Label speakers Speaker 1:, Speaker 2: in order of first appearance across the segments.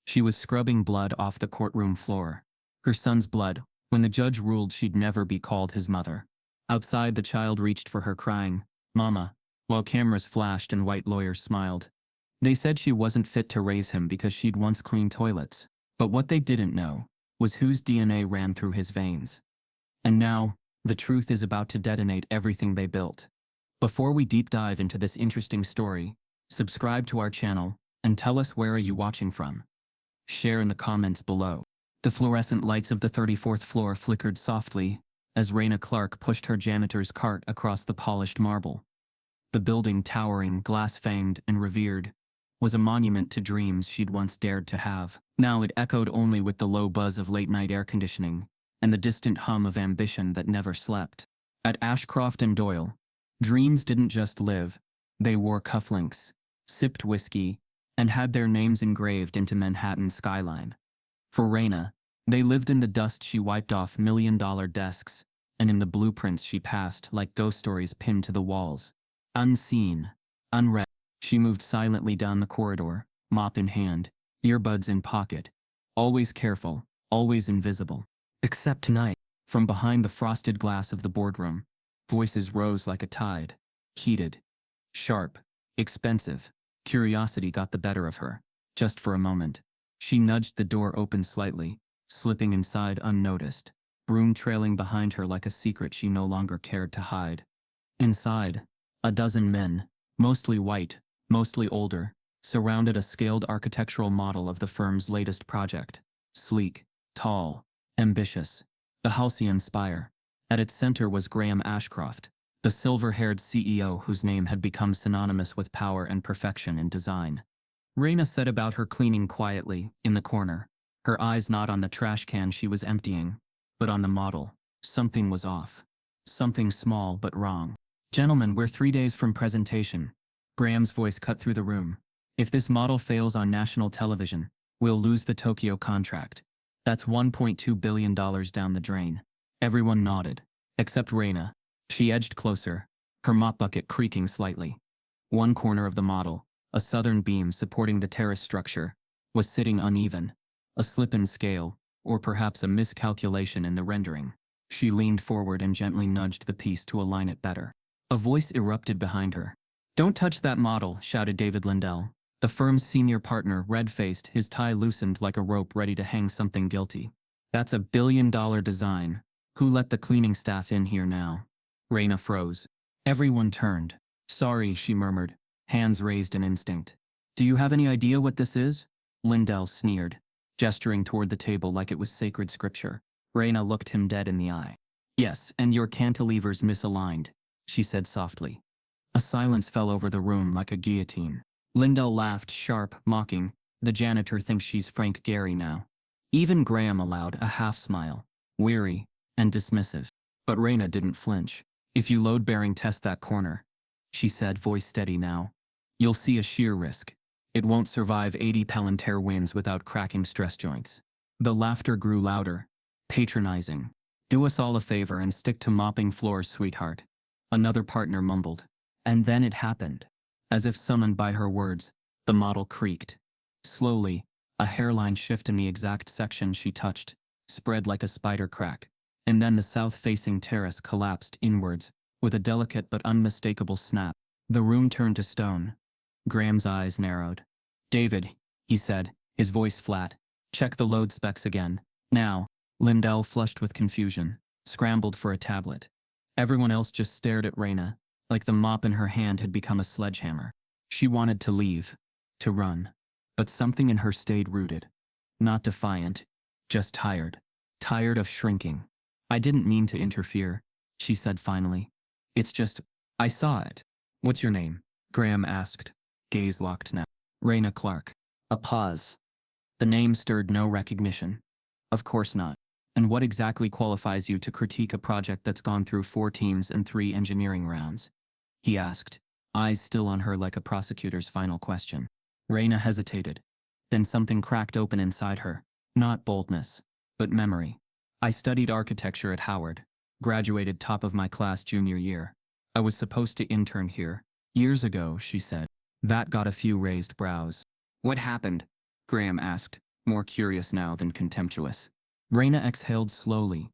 Speaker 1: She was scrubbing blood off the courtroom floor. Her son's blood, when the judge ruled she'd never be called his mother. Outside, the child reached for her, crying, "Mama," while cameras flashed and white lawyers smiled. They said she wasn't fit to raise him because she'd once cleaned toilets. But what they didn't know was whose DNA ran through his veins. And now, the truth is about to detonate everything they built. Before we deep dive into this interesting story, subscribe to our channel and tell us where are you watching from. Share in the comments below. The fluorescent lights of the 34th floor flickered softly as Raina Clark pushed her janitor's cart across the polished marble. The building, towering, glass-fanged, and revered, was a monument to dreams she'd once dared to have. Now it echoed only with the low buzz of late-night air conditioning and the distant hum of ambition that never slept. At Ashcroft and Doyle, dreams didn't just live, they wore cufflinks, sipped whiskey, and had their names engraved into Manhattan's skyline. For Raina, they lived in the dust she wiped off million-dollar desks and in the blueprints she passed like ghost stories pinned to the walls. Unseen, unread, she moved silently down the corridor, mop in hand, earbuds in pocket, always careful, always invisible. Except tonight, from behind the frosted glass of the boardroom, voices rose like a tide, heated, sharp, expensive. Curiosity got the better of her. Just for a moment, she nudged the door open slightly, slipping inside unnoticed, broom trailing behind her like a secret she no longer cared to hide. Inside, a dozen men, mostly white, mostly older, surrounded a scaled architectural model of the firm's latest project. Sleek, tall, ambitious, the Halcyon Spire. At its center was Graham Ashcroft, the silver-haired CEO whose name had become synonymous with power and perfection in design. Raina set about her cleaning quietly, in the corner, her eyes not on the trash can she was emptying, but on the model. Something was off. Something small but wrong. "Gentlemen, we're 3 days from presentation." Graham's voice cut through the room. "If this model fails on national television, we'll lose the Tokyo contract. That's $1.2 billion down the drain." Everyone nodded, except Raina. She edged closer, her mop bucket creaking slightly. One corner of the model, a southern beam supporting the terrace structure, was sitting uneven, a slip in scale, or perhaps a miscalculation in the rendering. She leaned forward and gently nudged the piece to align it better. A voice erupted behind her. "Don't touch that model," shouted David Lindell, the firm's senior partner, red-faced, his tie loosened like a rope ready to hang something guilty. "That's a billion-dollar design. Who let the cleaning staff in here now?" Raina froze. Everyone turned. "Sorry," she murmured, hands raised in instinct. "Do you have any idea what this is?" Lindell sneered, gesturing toward the table like it was sacred scripture. Raina looked him dead in the eye. "Yes, and your cantilever's misaligned," she said softly. A silence fell over the room like a guillotine. Lindell laughed, sharp, mocking. "The janitor thinks she's Frank Gehry now." Even Graham allowed a half-smile, weary and dismissive. But Raina didn't flinch. "If you load-bearing test that corner," she said, voice steady now, "you'll see a shear risk. It won't survive 80 Palantir winds without cracking stress joints." The laughter grew louder, patronizing. "Do us all a favor and stick to mopping floors, sweetheart," another partner mumbled. And then it happened. As if summoned by her words, the model creaked. Slowly, a hairline shift in the exact section she touched, spread like a spider crack, and then the south-facing terrace collapsed inwards, with a delicate but unmistakable snap. The room turned to stone. Graham's eyes narrowed. "David," he said, his voice flat, "check the load specs again. Now." Lindell, flushed with confusion, scrambled for a tablet. Everyone else just stared at Raina, like the mop in her hand had become a sledgehammer. She wanted to leave, to run, but something in her stayed rooted. Not defiant, just tired. Tired of shrinking. "I didn't mean to interfere," she said finally. "It's just, I saw it." "What's your name?" Graham asked, gaze locked now. "Raina Clark." A pause. The name stirred no recognition. "Of course not. And what exactly qualifies you to critique a project that's gone through 4 teams and 3 engineering rounds?" he asked, eyes still on her like a prosecutor's final question. Raina hesitated. Then something cracked open inside her. Not boldness, but memory. "I studied architecture at Howard. Graduated top of my class junior year. I was supposed to intern here. Years ago," she said. That got a few raised brows. "What happened?" Graham asked, more curious now than contemptuous. Raina exhaled slowly,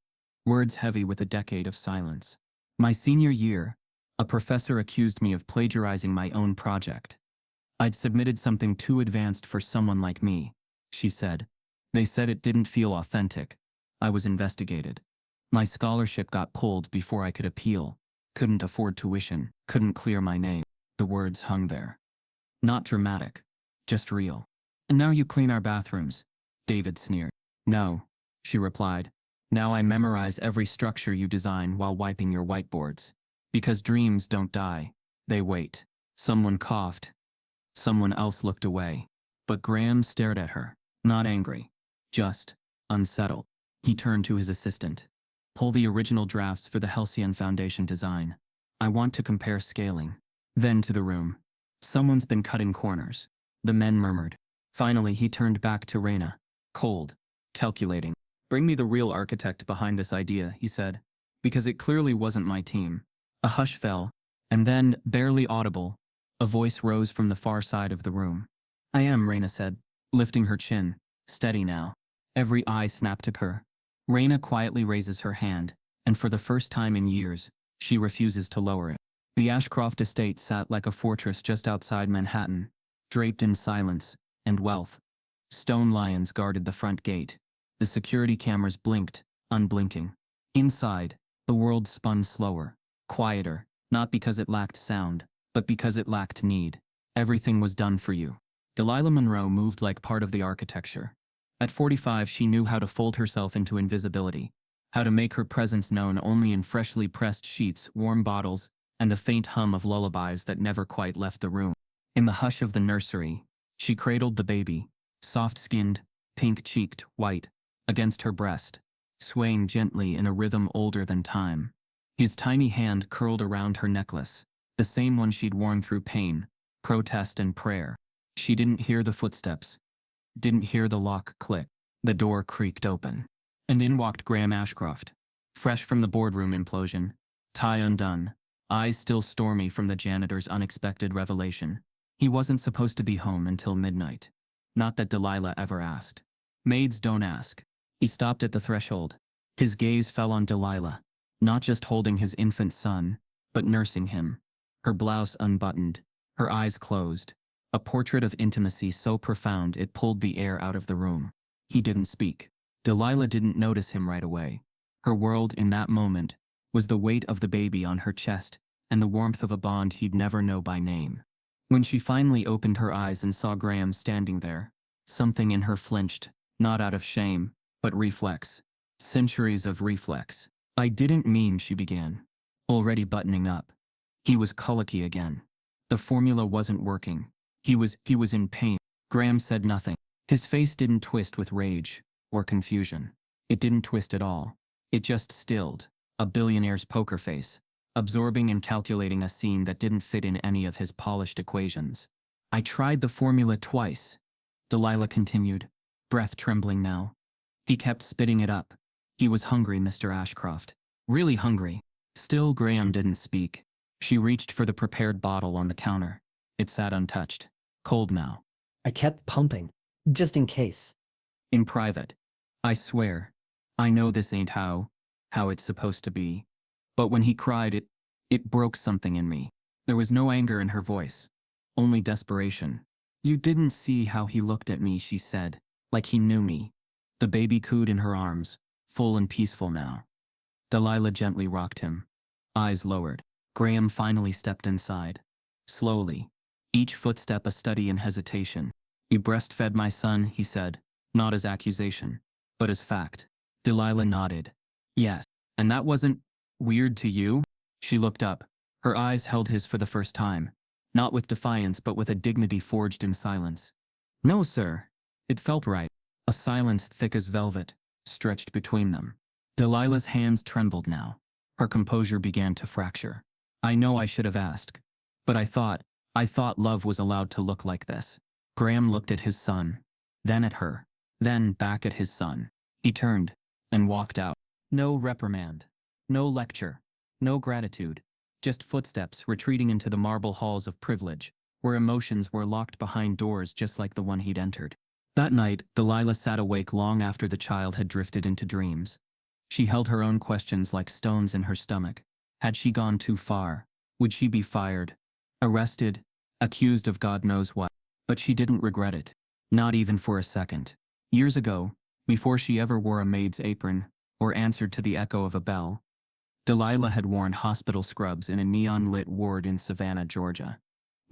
Speaker 1: words heavy with a decade of silence. My senior year, a professor accused me of plagiarizing my own project. I'd submitted something too advanced for someone like me, she said. They said it didn't feel authentic. I was investigated. My scholarship got pulled before I could appeal. Couldn't afford tuition, couldn't clear my name. The words hung there. Not dramatic, just real. And now you clean our bathrooms, David sneered. No, she replied. Now I memorize every structure you design while wiping your whiteboards. Because dreams don't die, they wait. Someone coughed. Someone else looked away. But Graham stared at her, not angry, just unsettled. He turned to his assistant. Pull the original drafts for the Halcyon Foundation design. I want to compare scaling. Then to the room. Someone's been cutting corners. The men murmured. Finally, he turned back to Raina. Cold, calculating. Bring me the real architect behind this idea, he said. Because it clearly wasn't my team. A hush fell, and then, barely audible, a voice rose from the far side of the room. I am, Raina said, lifting her chin. Steady now. Every eye snapped at her. Raina quietly raises her hand, and for the first time in years, she refuses to lower it. The Ashcroft estate sat like a fortress just outside Manhattan, draped in silence and wealth. Stone lions guarded the front gate. The security cameras blinked, unblinking. Inside, the world spun slower, quieter, not because it lacked sound, but because it lacked need. Everything was done for you. Delilah Monroe moved like part of the architecture. At 45, she knew how to fold herself into invisibility, how to make her presence known only in freshly pressed sheets, warm bottles, and the faint hum of lullabies that never quite left the room. In the hush of the nursery, she cradled the baby, soft-skinned, pink-cheeked, white, against her breast, swaying gently in a rhythm older than time. His tiny hand curled around her necklace, the same one she'd worn through pain, protest, and prayer. She didn't hear the footsteps, didn't hear the lock click. The door creaked open, and in walked Graham Ashcroft, fresh from the boardroom implosion, tie undone, eyes still stormy from the janitor's unexpected revelation. He wasn't supposed to be home until midnight. Not that Delilah ever asked. Maids don't ask. He stopped at the threshold. His gaze fell on Delilah, not just holding his infant son, but nursing him. Her blouse unbuttoned, her eyes closed. A portrait of intimacy so profound it pulled the air out of the room. He didn't speak. Delilah didn't notice him right away. Her world in that moment was the weight of the baby on her chest and the warmth of a bond he'd never know by name. When she finally opened her eyes and saw Graham standing there, something in her flinched, not out of shame, but reflex. Centuries of reflex. I didn't mean, she began, already buttoning up. He was colicky again. The formula wasn't working. He was in pain. Graham said nothing. His face didn't twist with rage or confusion. It didn't twist at all. It just stilled, a billionaire's poker face, absorbing and calculating a scene that didn't fit in any of his polished equations. I tried the formula twice, Delilah continued, breath trembling now. He kept spitting it up. He was hungry, Mr. Ashcroft. Really hungry. Still, Graham didn't speak. She reached for the prepared bottle on the counter. It sat untouched. Cold now.
Speaker 2: I kept pumping, just in case.
Speaker 1: In private. I swear. I know this ain't how it's supposed to be. But when he cried, it broke something in me. There was no anger in her voice. Only desperation. You didn't see how he looked at me, she said, like he knew me. The baby cooed in her arms, full and peaceful now. Delilah gently rocked him. Eyes lowered. Graham finally stepped inside. Slowly. Each footstep a study in hesitation. You breastfed my son, he said, not as accusation, but as fact. Delilah nodded. Yes. And that wasn't weird to you? She looked up. Her eyes held his for the first time, not with defiance but with a dignity forged in silence. No, sir. It felt right. A silence thick as velvet stretched between them. Delilah's hands trembled now. Her composure began to fracture. I know I should have asked, but I thought love was allowed to look like this. Graham looked at his son, then at her, then back at his son. He turned and walked out. No reprimand, no lecture, no gratitude, just footsteps retreating into the marble halls of privilege, where emotions were locked behind doors just like the one he'd entered. That night, Delilah sat awake long after the child had drifted into dreams. She held her own questions like stones in her stomach. Had she gone too far? Would she be fired? Arrested? Accused of God knows what? But she didn't regret it. Not even for a second. Years ago, before she ever wore a maid's apron, or answered to the echo of a bell, Delilah had worn hospital scrubs in a neon-lit ward in Savannah, Georgia.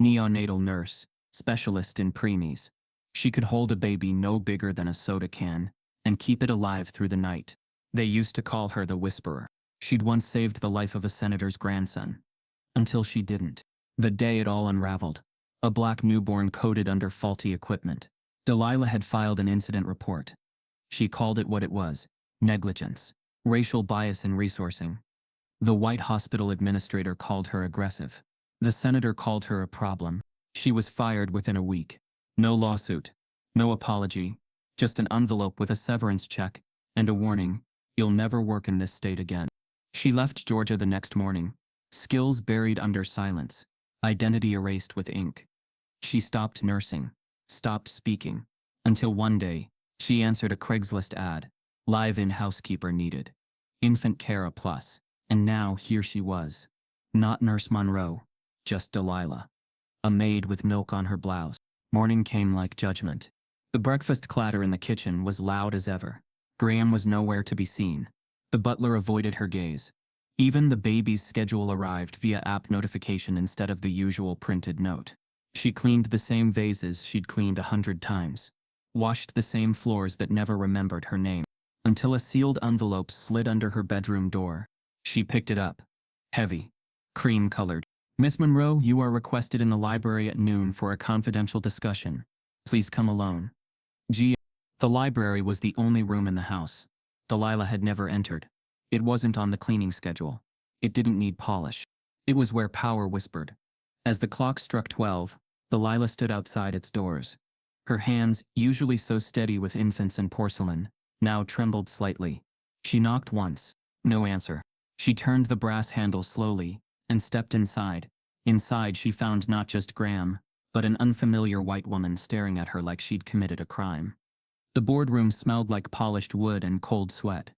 Speaker 1: Neonatal nurse, specialist in preemies. She could hold a baby no bigger than a soda can, and keep it alive through the night. They used to call her the Whisperer. She'd once saved the life of a senator's grandson. Until she didn't. The day it all unraveled. A black newborn coded under faulty equipment. Delilah had filed an incident report. She called it what it was: negligence, racial bias in resourcing. The white hospital administrator called her aggressive. The senator called her a problem. She was fired within a week. No lawsuit. No apology. Just an envelope with a severance check and a warning: you'll never work in this state again. She left Georgia the next morning. Skills buried under silence. Identity erased with ink. She stopped nursing. Stopped speaking. Until one day, she answered a Craigslist ad. Live-in housekeeper needed. Infant care a plus. And now here she was. Not Nurse Monroe. Just Delilah. A maid with milk on her blouse. Morning came like judgment. The breakfast clatter in the kitchen was loud as ever. Graham was nowhere to be seen. The butler avoided her gaze. Even the baby's schedule arrived via app notification instead of the usual printed note. She cleaned the same vases she'd cleaned 100 times. Washed the same floors that never remembered her name. Until a sealed envelope slid under her bedroom door. She picked it up. Heavy. Cream-colored. Miss Monroe, you are requested in the library at noon for a confidential discussion. Please come alone. G. The library was the only room in the house. Delilah had never entered. It wasn't on the cleaning schedule. It didn't need polish. It was where power whispered. As the clock struck 12, Delilah stood outside its doors. Her hands, usually so steady with infants and porcelain, now trembled slightly. She knocked once. No answer. She turned the brass handle slowly and stepped inside. Inside she found not just Graham, but an unfamiliar white woman staring at her like she'd committed a crime. The boardroom smelled like polished wood and cold sweat.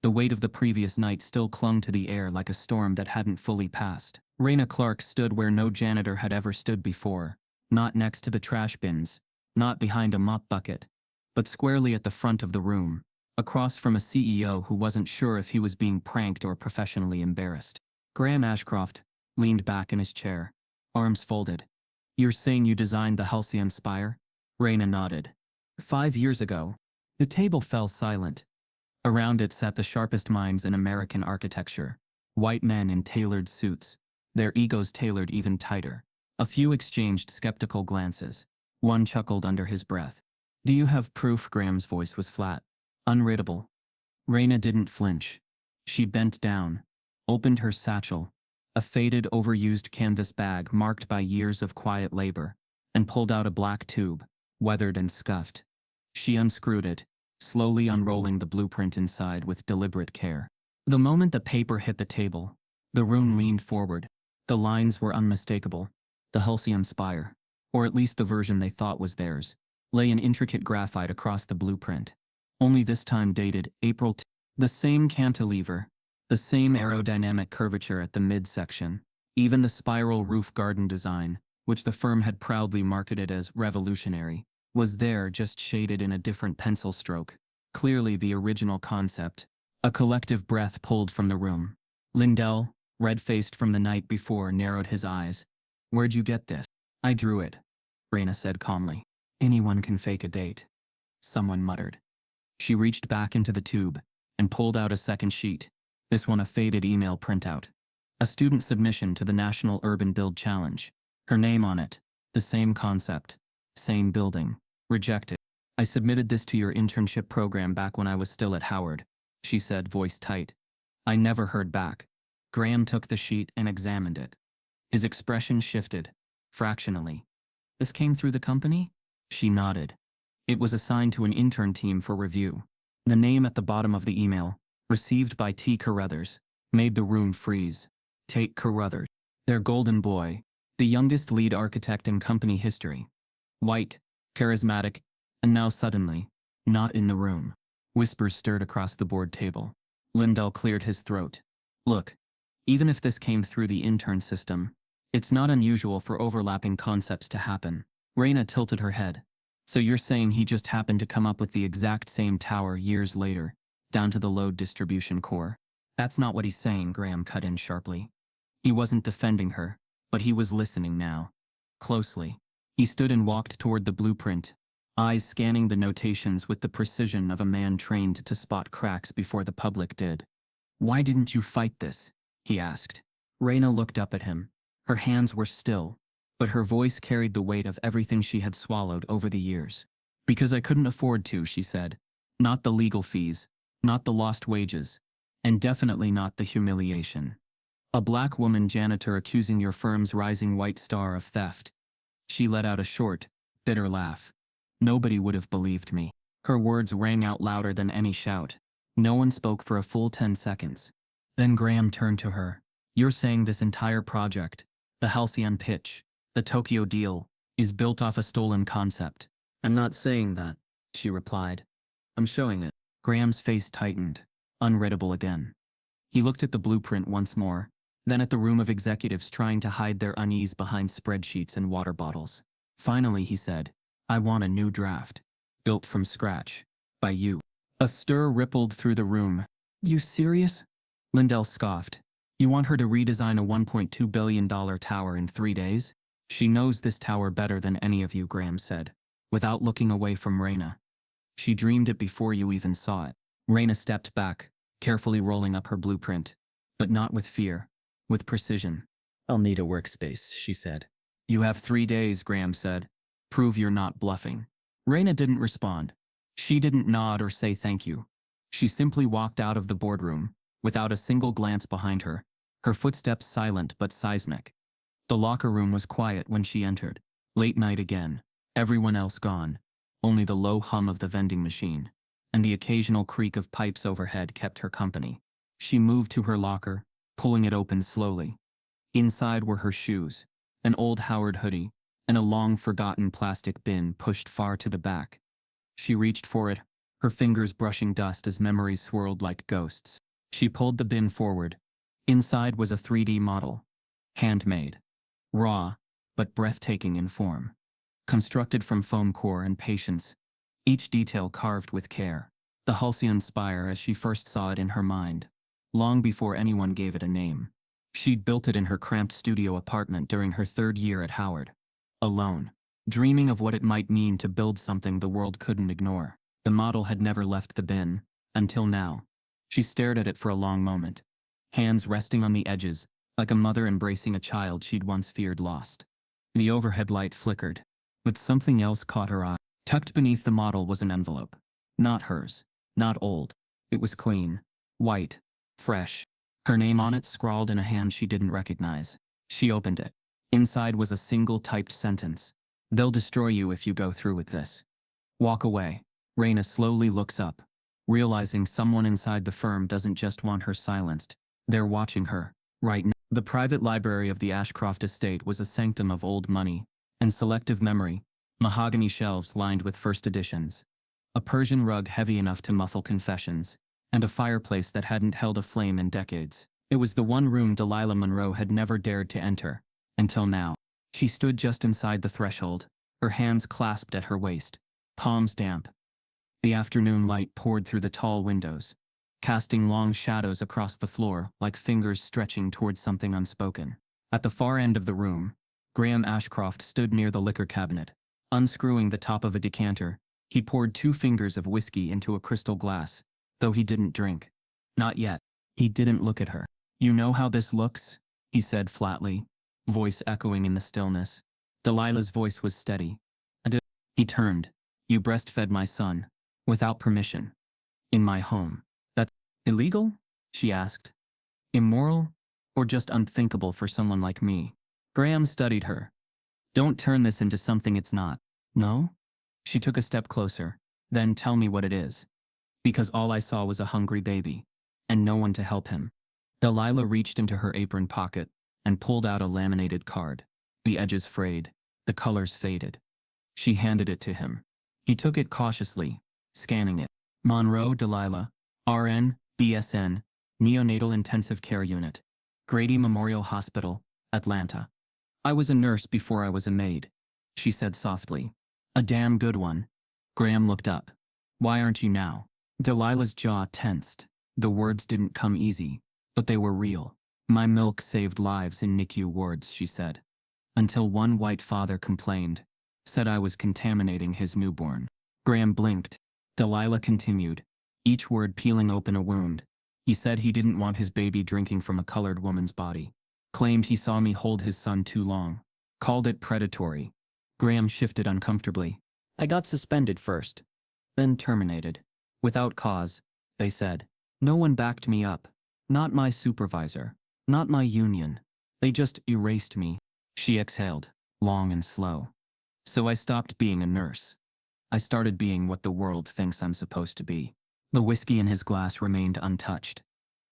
Speaker 1: The weight of the previous night still clung to the air like a storm that hadn't fully passed. Raina Clark stood where no janitor had ever stood before, not next to the trash bins, not behind a mop bucket, but squarely at the front of the room, across from a CEO who wasn't sure if he was being pranked or professionally embarrassed. Graham Ashcroft leaned back in his chair, arms folded. You're saying you designed the Halcyon Spire? Raina nodded. 5 years ago. The table fell silent. Around it sat the sharpest minds in American architecture. White men in tailored suits, their egos tailored even tighter. A few exchanged skeptical glances. One chuckled under his breath. Do you have proof? Graham's voice was flat, unreadable. Raina didn't flinch. She bent down, opened her satchel, a faded, overused canvas bag marked by years of quiet labor, and pulled out a black tube, weathered and scuffed. She unscrewed it, slowly unrolling the blueprint inside with deliberate care. The moment the paper hit the table, the room leaned forward. The lines were unmistakable. The Halcyon Spire, or at least the version they thought was theirs, lay in intricate graphite across the blueprint. Only this time dated April 10. The same cantilever, the same aerodynamic curvature at the midsection, even the spiral roof garden design, which the firm had proudly marketed as revolutionary, was there, just shaded in a different pencil stroke. Clearly the original concept. A collective breath pulled from the room. Lindell, red-faced from the night before, narrowed his eyes. Where'd you get this? I drew it, Raina said calmly. Anyone can fake a date. Someone muttered. She reached back into the tube and pulled out a second sheet. This one a faded email printout. A student submission to the National Urban Build Challenge. Her name on it. The same concept. Same building. Rejected. I submitted this to your internship program back when I was still at Howard, she said, voice tight. I never heard back. Graham took the sheet and examined it. His expression shifted, fractionally. This came through the company? She nodded. It was assigned to an intern team for review. The name at the bottom of the email, received by T. Carruthers, made the room freeze. Tate Carruthers, their golden boy, the youngest lead architect in company history. White, charismatic, And now suddenly, not in the room. Whispers stirred across the board table. Lindell cleared his throat. Look, even if this came through the intern system, it's not unusual for overlapping concepts to happen. Raina tilted her head. So you're saying he just happened to come up with the exact same tower years later, down to the load distribution core? That's not what he's saying, Graham cut in sharply. He wasn't defending her, but he was listening now. Closely. He stood and walked toward the blueprint, eyes scanning the notations with the precision of a man trained to spot cracks before the public did. Why didn't you fight this? He asked. Raina looked up at him. Her hands were still, but her voice carried the weight of everything she had swallowed over the years. Because I couldn't afford to, she said. Not the legal fees, not the lost wages, and definitely not the humiliation. A black woman janitor accusing your firm's rising white star of theft. She let out a short, bitter laugh. Nobody would have believed me. Her words rang out louder than any shout. No one spoke for a full 10 seconds. Then Graham turned to her. You're saying this entire project, the Halcyon pitch, the Tokyo deal, is built off a stolen concept. I'm not saying that, she replied. I'm showing it. Graham's face tightened, unreadable again. He looked at the blueprint once more, then at the room of executives trying to hide their unease behind spreadsheets and water bottles. Finally, he said, I want a new draft. Built from scratch. By you. A stir rippled through the room. You serious? Lindell scoffed. You want her to redesign a $1.2 billion tower in 3 days? She knows this tower better than any of you, Graham said, without looking away from Raina. She dreamed it before you even saw it. Raina stepped back, carefully rolling up her blueprint, but not with fear, with precision. I'll need a workspace, she said. You have 3 days, Graham said. Prove you're not bluffing. Raina didn't respond. She didn't nod or say thank you. She simply walked out of the boardroom, without a single glance behind her, her footsteps silent but seismic. The locker room was quiet when she entered. Late night again. Everyone else gone. Only the low hum of the vending machine, and the occasional creak of pipes overhead kept her company. She moved to her locker, pulling it open slowly. Inside were her shoes, an old Howard hoodie, and a long-forgotten plastic bin pushed far to the back. She reached for it, her fingers brushing dust as memories swirled like ghosts. She pulled the bin forward. Inside was a 3D model. Handmade. Raw, but breathtaking in form. Constructed from foam core and patience, each detail carved with care. The Halcyon spire as she first saw it in her mind, long before anyone gave it a name. She'd built it in her cramped studio apartment during her 3rd year at Howard. Alone, dreaming of what it might mean to build something the world couldn't ignore. The model had never left the bin, until now. She stared at it for a long moment, hands resting on the edges, like a mother embracing a child she'd once feared lost. The overhead light flickered, but something else caught her eye. Tucked beneath the model was an envelope. Not hers, not old. It was clean, white, fresh. Her name on it scrawled in a hand she didn't recognize. She opened it. Inside was a single typed sentence. They'll destroy you if you go through with this. Walk away. Raina slowly looks up, realizing someone inside the firm doesn't just want her silenced. They're watching her, right now. The private library of the Ashcroft estate was a sanctum of old money and selective memory, mahogany shelves lined with first editions, a Persian rug heavy enough to muffle confessions, and a fireplace that hadn't held a flame in decades. It was the one room Delilah Monroe had never dared to enter, until now. She stood just inside the threshold, her hands clasped at her waist, palms damp. The afternoon light poured through the tall windows, casting long shadows across the floor like fingers stretching towards something unspoken. At the far end of the room, Graham Ashcroft stood near the liquor cabinet. Unscrewing the top of a decanter, he poured 2 fingers of whiskey into a crystal glass, though he didn't drink. Not yet. He didn't look at her. You know how this looks? He said flatly, voice echoing in the stillness. Delilah's voice was steady. He turned. You breastfed my son, without permission. In my home. That's illegal? She asked. Immoral? Or just unthinkable for someone like me? Graham studied her. Don't turn this into something it's not. No? She took a step closer. Then tell me what it is. Because all I saw was a hungry baby, and no one to help him. Delilah reached into her apron pocket and pulled out a laminated card. The edges frayed, the colors faded. She handed it to him. He took it cautiously, scanning it. Monroe Delilah, RN, BSN, Neonatal Intensive Care Unit, Grady Memorial Hospital, Atlanta. I was a nurse before I was a maid, she said softly. A damn good one. Graham looked up. Why aren't you now? Delilah's jaw tensed. The words didn't come easy, but they were real. My milk saved lives in NICU wards, she said. Until one white father complained, said I was contaminating his newborn. Graham blinked. Delilah continued, each word peeling open a wound. He said he didn't want his baby drinking from a colored woman's body. Claimed he saw me hold his son too long. Called it predatory. Graham shifted uncomfortably. I got suspended first, then terminated. Without cause, they said. No one backed me up. Not my supervisor. Not my union. They just erased me. She exhaled, long and slow. So I stopped being a nurse. I started being what the world thinks I'm supposed to be. The whiskey in his glass remained untouched.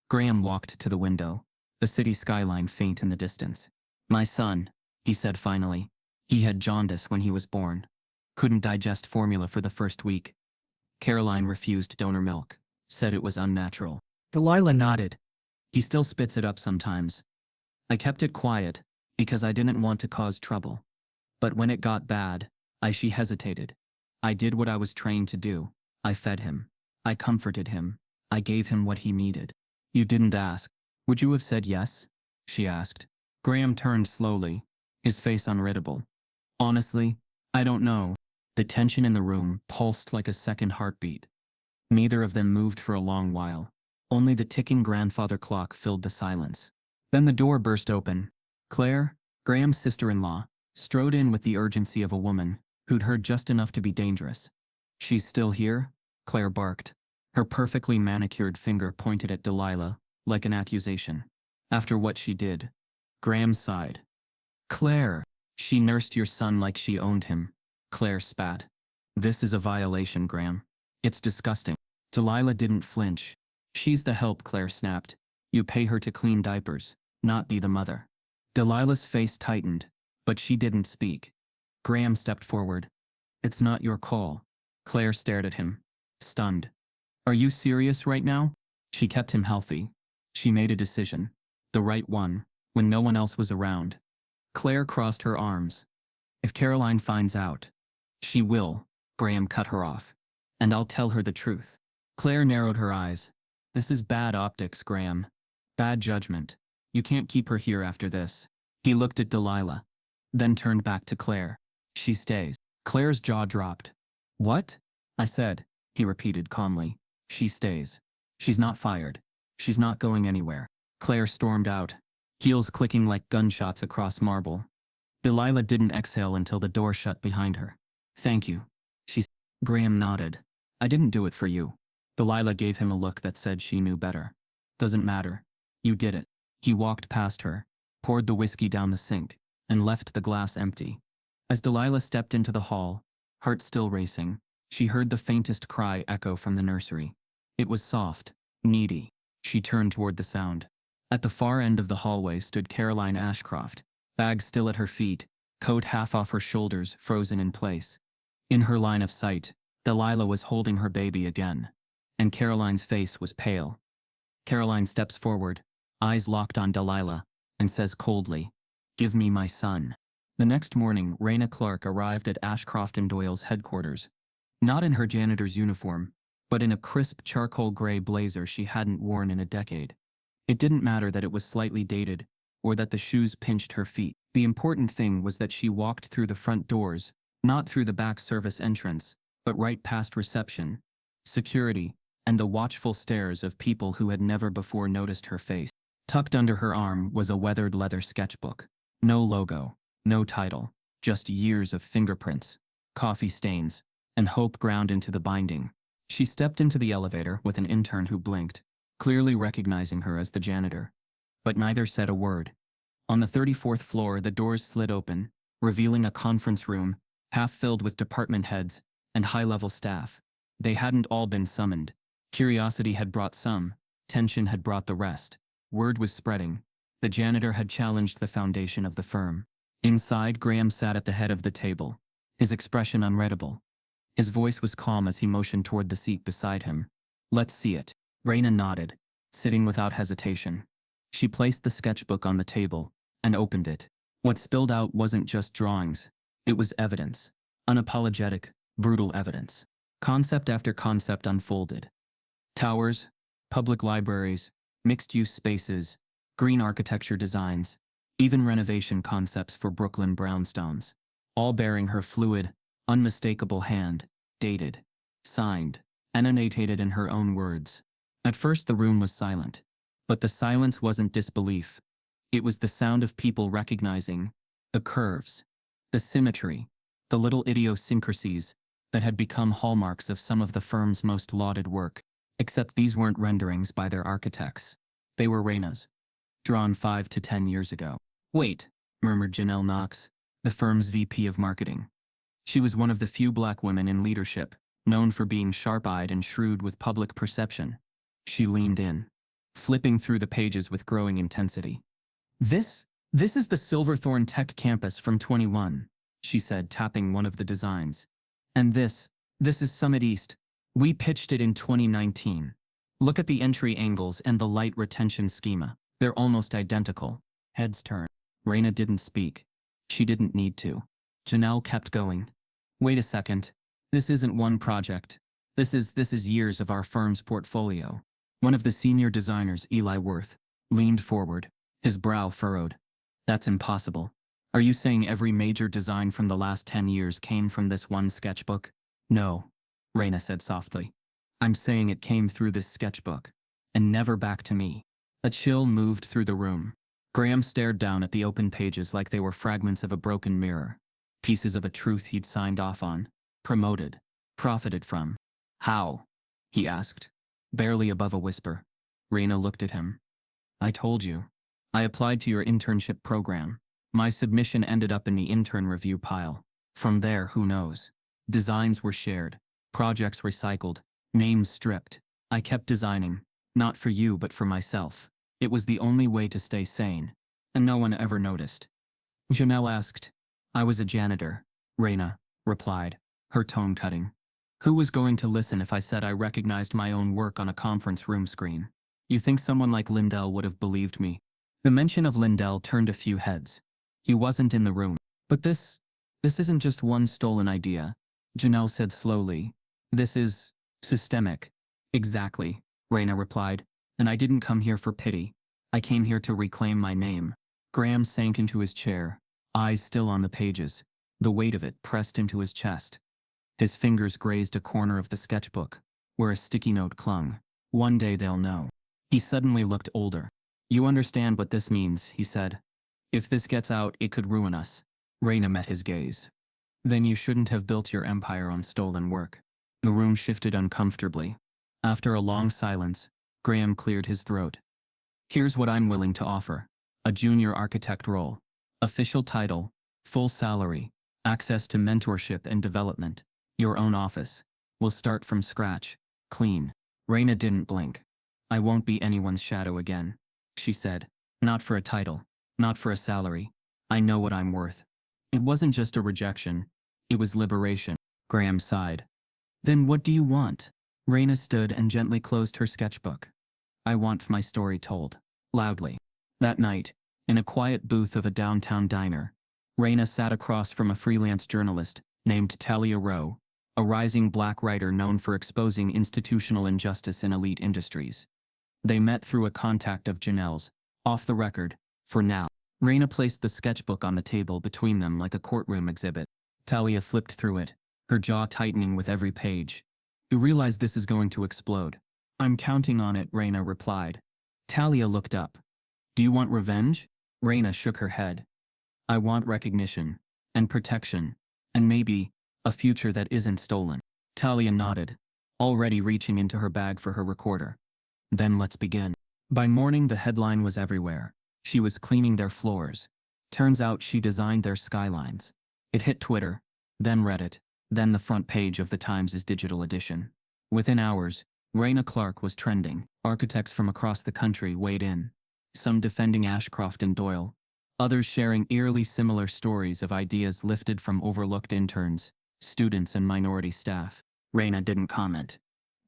Speaker 1: Graham walked to the window, the city skyline faint in the distance. My son, he said finally. He had jaundice when he was born. Couldn't digest formula for the first week. Caroline refused donor milk, said it was unnatural. Delilah nodded. He still spits it up sometimes. I kept it quiet, because I didn't want to cause trouble. But when it got bad, she hesitated. I did what I was trained to do. I fed him. I comforted him. I gave him what he needed. You didn't ask. Would you have said yes? She asked. Graham turned slowly, his face unreadable. Honestly, I don't know. The tension in the room pulsed like a second heartbeat. Neither of them moved for a long while. Only the ticking grandfather clock filled the silence. Then the door burst open. Claire, Graham's sister-in-law, strode in with the urgency of a woman who'd heard just enough to be dangerous. She's still here? Claire barked. Her perfectly manicured finger pointed at Delilah, like an accusation. After what she did. Graham sighed. Claire, she nursed your son like she owned him. Claire spat. This is a violation, Graham. It's disgusting. Delilah didn't flinch. She's the help, Claire snapped. You pay her to clean diapers, not be the mother. Delilah's face tightened, but she didn't speak. Graham stepped forward. It's not your call. Claire stared at him, stunned. Are you serious right now? She kept him healthy. She made a decision. The right one, when no one else was around. Claire crossed her arms. If Caroline finds out, she will. Graham cut her off. And I'll tell her the truth. Claire narrowed her eyes. This is bad optics, Graham. Bad judgment. You can't keep her here after this. He looked at Delilah, then turned back to Claire. She stays. Claire's jaw dropped. What? I said, he repeated calmly. She stays. She's not fired. She's not going anywhere. Claire stormed out, heels clicking like gunshots across marble. Delilah didn't exhale until the door shut behind her. Thank you. Graham nodded. I didn't do it for you. Delilah gave him a look that said she knew better. Doesn't matter. You did it. He walked past her, poured the whiskey down the sink, and left the glass empty. As Delilah stepped into the hall, heart still racing, she heard the faintest cry echo from the nursery. It was soft, needy. She turned toward the sound. At the far end of the hallway stood Caroline Ashcroft, bag still at her feet, coat half off her shoulders, frozen in place. In her line of sight, Delilah was holding her baby again, and Caroline's face was pale. Caroline steps forward, eyes locked on Delilah, and says coldly, "Give me my son." The next morning, Raina Clark arrived at Ashcroft and Doyle's headquarters, not in her janitor's uniform, but in a crisp charcoal gray blazer she hadn't worn in a decade. It didn't matter that it was slightly dated, or that the shoes pinched her feet. The important thing was that she walked through the front doors, not through the back service entrance, but right past reception, security, and the watchful stares of people who had never before noticed her face. Tucked under her arm was a weathered leather sketchbook. No logo, no title, just years of fingerprints, coffee stains, and hope ground into the binding. She stepped into the elevator with an intern who blinked, clearly recognizing her as the janitor. But neither said a word. On the 34th floor, the doors slid open, revealing a conference room, half filled with department heads and high-level staff. They hadn't all been summoned. Curiosity had brought some, tension had brought the rest. Word was spreading. The janitor had challenged the foundation of the firm. Inside, Graham sat at the head of the table, his expression unreadable. His voice was calm as he motioned toward the seat beside him. Let's see it. Raina nodded, sitting without hesitation. She placed the sketchbook on the table and opened it. What spilled out wasn't just drawings. It was evidence. Unapologetic, brutal evidence. Concept after concept unfolded. Towers, public libraries, mixed-use spaces, green architecture designs, even renovation concepts for Brooklyn brownstones, all bearing her fluid, unmistakable hand, dated, signed, and annotated in her own words. At first the room was silent, but the silence wasn't disbelief. It was the sound of people recognizing the curves, the symmetry, the little idiosyncrasies that had become hallmarks of some of the firm's most lauded work. Except these weren't renderings by their architects. They were Raina's, drawn 5 to 10 years ago. Wait, murmured Janelle Knox, the firm's VP of marketing. She was one of the few black women in leadership, known for being sharp-eyed and shrewd with public perception. She leaned in, flipping through the pages with growing intensity. This is the Silverthorne Tech campus from 21, she said, tapping one of the designs. And this is Summit East. We pitched it in 2019. Look at the entry angles and the light retention schema. They're almost identical. Heads turned. Raina didn't speak. She didn't need to. Janelle kept going. Wait a second. This isn't one project. This is years of our firm's portfolio. One of the senior designers, Eli Worth, leaned forward, his brow furrowed. That's impossible. Are you saying every major design from the last 10 years came from this one sketchbook? No, Raina said softly. I'm saying it came through this sketchbook, and never back to me. A chill moved through the room. Graham stared down at the open pages like they were fragments of a broken mirror, pieces of a truth he'd signed off on, promoted, profited from. How? He asked, barely above a whisper. Raina looked at him. I told you. I applied to your internship program. My submission ended up in the intern review pile. From there, who knows? Designs were shared, projects recycled, names stripped. I kept designing, not for you but for myself. It was the only way to stay sane, and no one ever noticed. Janelle asked. I was a janitor, Raina replied, her tone cutting. Who was going to listen if I said I recognized my own work on a conference room screen? You think someone like Lindell would have believed me? The mention of Lindell turned a few heads. He wasn't in the room. But this isn't just one stolen idea, Janelle said slowly. This is systemic. Exactly, Raina replied. And I didn't come here for pity. I came here to reclaim my name. Graham sank into his chair, eyes still on the pages, the weight of it pressed into his chest. His fingers grazed a corner of the sketchbook, where a sticky note clung. One day they'll know. He suddenly looked older. You understand what this means, he said. If this gets out, it could ruin us. Raina met his gaze. Then you shouldn't have built your empire on stolen work. The room shifted uncomfortably. After a long silence, Graham cleared his throat. Here's what I'm willing to offer. A junior architect role. Official title. Full salary. Access to mentorship and development. Your own office. We'll start from scratch. Clean. Raina didn't blink. I won't be anyone's shadow again, she said. Not for a title. Not for a salary. I know what I'm worth. It wasn't just a rejection. It was liberation. Graham sighed. Then what do you want? Raina stood and gently closed her sketchbook. I want my story told. Loudly. That night, in a quiet booth of a downtown diner, Raina sat across from a freelance journalist named Talia Rowe, a rising black writer known for exposing institutional injustice in elite industries. They met through a contact of Janelle's, off the record, for now. Raina placed the sketchbook on the table between them like a courtroom exhibit. Talia flipped through it, her jaw tightening with every page. You realize this is going to explode. I'm counting on it, Raina replied. Talia looked up. Do you want revenge? Raina shook her head. I want recognition, and protection, and maybe a future that isn't stolen. Talia nodded, already reaching into her bag for her recorder. Then let's begin. By morning the headline was everywhere. She was cleaning their floors. Turns out she designed their skylines. It hit Twitter, then Reddit, then the front page of the Times' digital edition. Within hours, Raina Clark was trending. Architects from across the country weighed in, some defending Ashcroft and Doyle, others sharing eerily similar stories of ideas lifted from overlooked interns. students and minority staff. Raina didn't comment.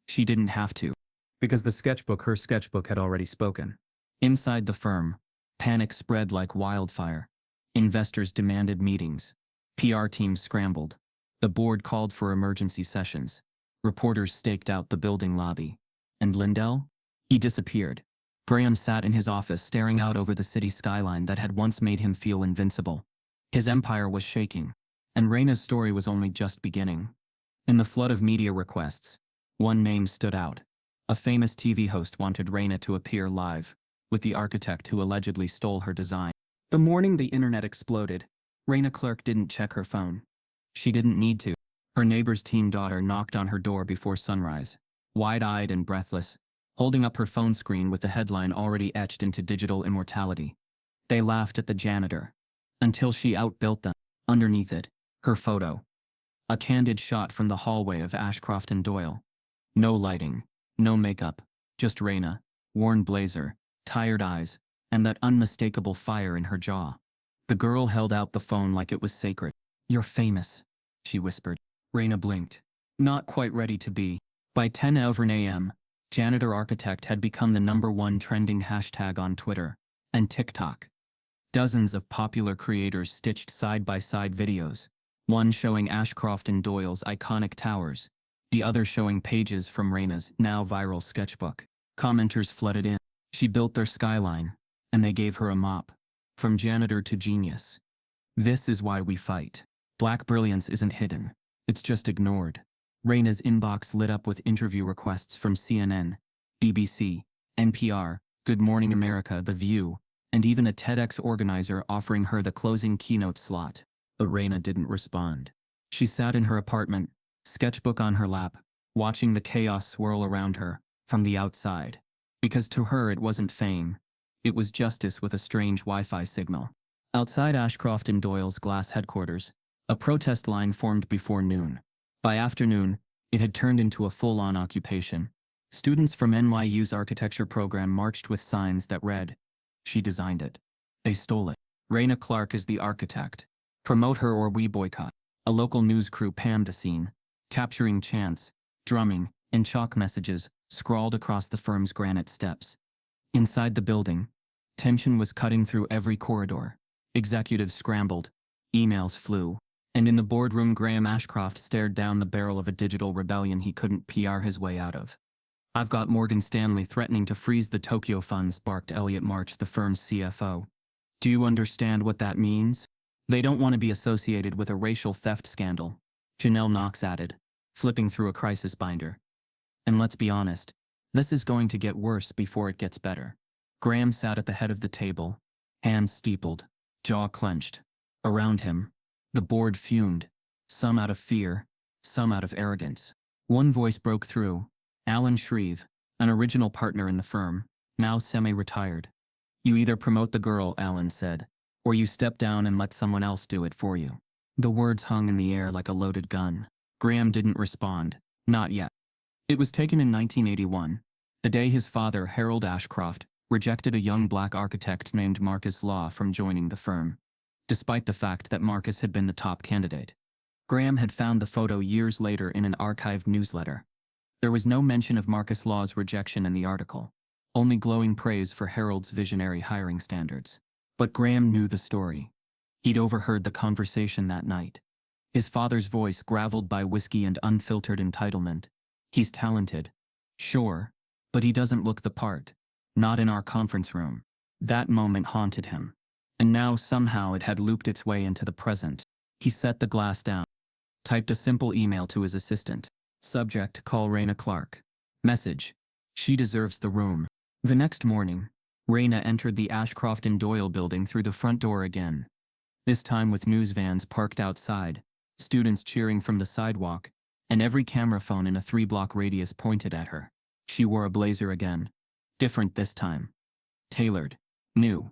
Speaker 1: She didn't have to, because her sketchbook had already spoken. Inside the firm, panic spread like wildfire. Investors demanded meetings. PR teams scrambled. The board called for emergency sessions. Reporters staked out the building lobby. And Lindell? He disappeared. Graham sat in his office staring out over the city skyline that had once made him feel invincible. His empire was shaking, and Raina's story was only just beginning. In the flood of media requests, one name stood out. A famous TV host wanted Raina to appear live with the architect who allegedly stole her design. The morning the internet exploded, Raina Clark didn't check her phone. She didn't need to. Her neighbor's teen daughter knocked on her door before sunrise, wide-eyed and breathless, holding up her phone screen with the headline already etched into digital immortality. They laughed at the janitor, until she outbuilt them. Underneath it, her photo. A candid shot from the hallway of Ashcroft and Doyle. No lighting, no makeup, just Raina, worn blazer, tired eyes, and that unmistakable fire in her jaw. The girl held out the phone like it was sacred. "You're famous," she whispered. Raina blinked. Not quite ready to be. By 10:00 a.m., Janitor Architect had become the #1 trending hashtag on Twitter and TikTok. Dozens of popular creators stitched side-by-side videos, one showing Ashcroft and Doyle's iconic towers, the other showing pages from Raina's now viral sketchbook. Commenters flooded in. She built their skyline, and they gave her a mop. From janitor to genius. This is why we fight. Black brilliance isn't hidden. It's just ignored. Raina's inbox lit up with interview requests from CNN, BBC, NPR, Good Morning America, The View, and even a TEDx organizer offering her the closing keynote slot. But Raina didn't respond. She sat in her apartment, sketchbook on her lap, watching the chaos swirl around her from the outside. Because to her it wasn't fame. It was justice with a strange Wi-Fi signal. Outside Ashcroft and Doyle's glass headquarters, a protest line formed before noon. By afternoon, it had turned into a full-on occupation. Students from NYU's architecture program marched with signs that read, "She designed it. They stole it. Raina Clark is the architect. Promote her or we boycott." A local news crew panned the scene, capturing chants, drumming, and chalk messages scrawled across the firm's granite steps. Inside the building, tension was cutting through every corridor. Executives scrambled, emails flew, and in the boardroom Graham Ashcroft stared down the barrel of a digital rebellion he couldn't PR his way out of. "I've got Morgan Stanley threatening to freeze the Tokyo funds," barked Elliot March, the firm's CFO. "Do you understand what that means? They don't want to be associated with a racial theft scandal," Janelle Knox added, flipping through a crisis binder. "And let's be honest, this is going to get worse before it gets better." Graham sat at the head of the table, hands steepled, jaw clenched. Around him, the board fumed, some out of fear, some out of arrogance. One voice broke through, Alan Shreve, an original partner in the firm, now semi-retired. "You either promote the girl," Alan said, "or you step down and let someone else do it for you." The words hung in the air like a loaded gun. Graham didn't respond, not yet. It was taken in 1981, the day his father, Harold Ashcroft, rejected a young black architect named Marcus Law from joining the firm, despite the fact that Marcus had been the top candidate. Graham had found the photo years later in an archived newsletter. There was no mention of Marcus Law's rejection in the article, only glowing praise for Harold's visionary hiring standards. But Graham knew the story. He'd overheard the conversation that night. His father's voice graveled by whiskey and unfiltered entitlement. "He's talented. Sure. But he doesn't look the part. Not in our conference room." That moment haunted him. And now somehow it had looped its way into the present. He set the glass down, typed a simple email to his assistant. Subject: call Raina Clark. Message: she deserves the room. The next morning, Raina entered the Ashcroft and Doyle building through the front door again. This time with news vans parked outside, students cheering from the sidewalk, and every camera phone in a 3-block radius pointed at her. She wore a blazer again. Different this time. Tailored. New.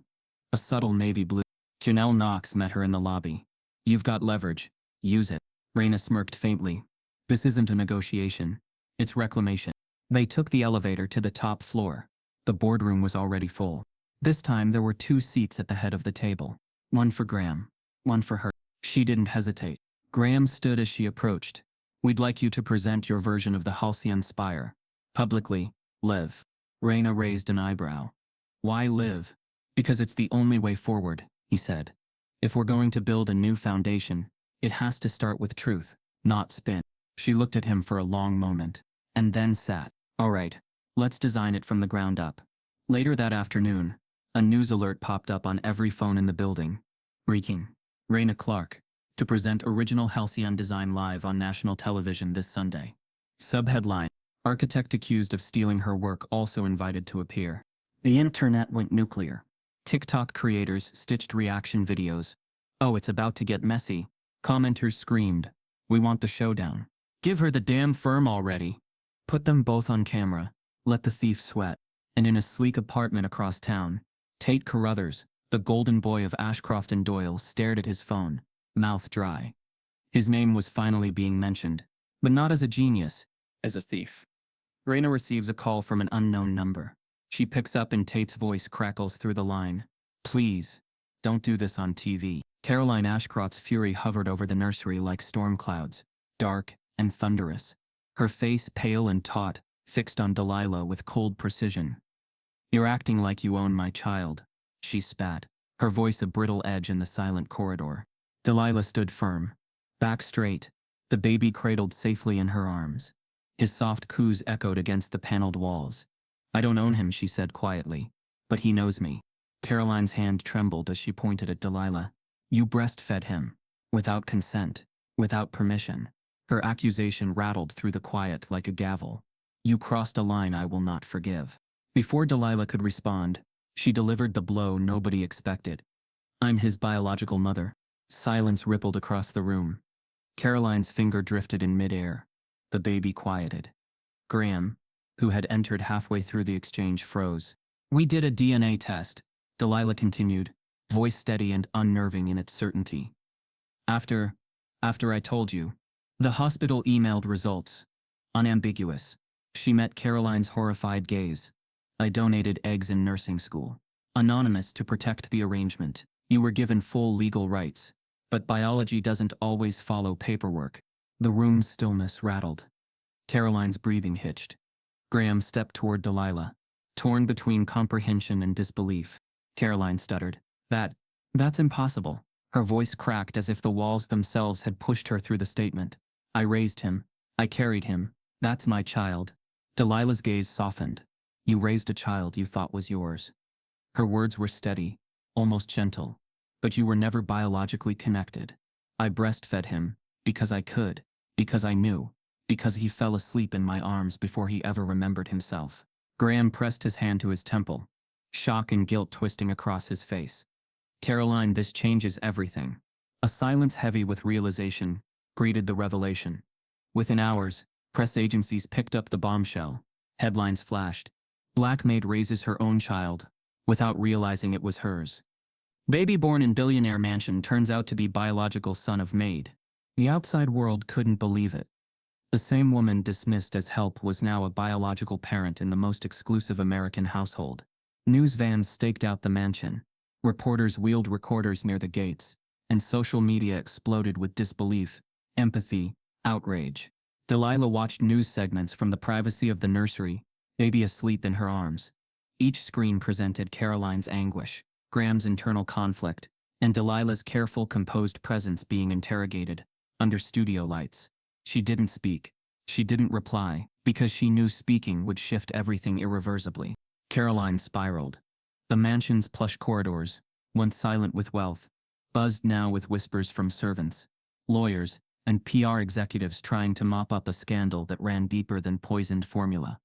Speaker 1: A subtle navy blue. Janelle Knox met her in the lobby. "You've got leverage. Use it." Raina smirked faintly. "This isn't a negotiation. It's reclamation." They took the elevator to the top floor. The boardroom was already full. This time there were 2 seats at the head of the table. One for Graham. One for her. She didn't hesitate. Graham stood as she approached. We'd like you to present your version of the Halcyon Spire. Publicly, live. Raina raised an eyebrow. Why live? Because it's the only way forward, he said. If we're going to build a new foundation, it has to start with truth, not spin. She looked at him for a long moment, and then sat. All right, let's design it from the ground up. Later that afternoon, a news alert popped up on every phone in the building. Breaking. Raina Clark, to present original Halcyon design live on national television this Sunday. Subheadline: Architect accused of stealing her work also invited to appear. The internet went nuclear. TikTok creators stitched reaction videos. Oh, it's about to get messy. Commenters screamed, we want the showdown. Give her the damn firm already. Put them both on camera. Let the thief sweat. And in a sleek apartment across town, Tate Carruthers, the golden boy of Ashcroft and Doyle, stared at his phone, mouth dry. His name was finally being mentioned, but not as a genius, as a thief. Raina receives a call from an unknown number. She picks up and Tate's voice crackles through the line. Please, don't do this on TV. Caroline Ashcroft's fury hovered over the nursery like storm clouds, dark and thunderous. Her face pale and taut, fixed on Delilah with cold precision. You're acting like you own my child, she spat, her voice a brittle edge in the silent corridor. Delilah stood firm, back straight, the baby cradled safely in her arms. His soft coos echoed against the paneled walls. I don't own him, she said quietly, but he knows me. Caroline's hand trembled as she pointed at Delilah. You breastfed him, without consent, without permission. Her accusation rattled through the quiet like a gavel. You crossed a line I will not forgive. Before Delilah could respond, she delivered the blow nobody expected. I'm his biological mother. Silence rippled across the room. Caroline's finger drifted in midair. The baby quieted. Graham, who had entered halfway through the exchange, froze. We did a DNA test, Delilah continued, voice steady and unnerving in its certainty. After I told you. The hospital emailed results. Unambiguous. She met Caroline's horrified gaze. I donated eggs in nursing school. Anonymous to protect the arrangement. You were given full legal rights. But biology doesn't always follow paperwork. The room's stillness rattled. Caroline's breathing hitched. Graham stepped toward Delilah, torn between comprehension and disbelief. Caroline stuttered. That's impossible. Her voice cracked as if the walls themselves had pushed her through the statement. I raised him. I carried him. That's my child. Delilah's gaze softened. You raised a child you thought was yours. Her words were steady, almost gentle. But you were never biologically connected. I breastfed him, because I could, because I knew, because he fell asleep in my arms before he ever remembered himself. Graham pressed his hand to his temple, shock and guilt twisting across his face. Caroline, this changes everything. A silence heavy with realization greeted the revelation. Within hours, press agencies picked up the bombshell. Headlines flashed. Black maid raises her own child, without realizing it was hers. Baby born in billionaire mansion turns out to be biological son of maid. The outside world couldn't believe it. The same woman dismissed as help was now a biological parent in the most exclusive American household. News vans staked out the mansion. Reporters wheeled recorders near the gates, and social media exploded with disbelief, empathy, outrage. Delilah watched news segments from the privacy of the nursery, baby asleep in her arms. Each screen presented Caroline's anguish, Graham's internal conflict, and Delilah's careful, composed presence being interrogated, under studio lights. She didn't speak. She didn't reply, because she knew speaking would shift everything irreversibly. Caroline spiraled. The mansion's plush corridors, once silent with wealth, buzzed now with whispers from servants, lawyers, and PR executives trying to mop up a scandal that ran deeper than poisoned formula.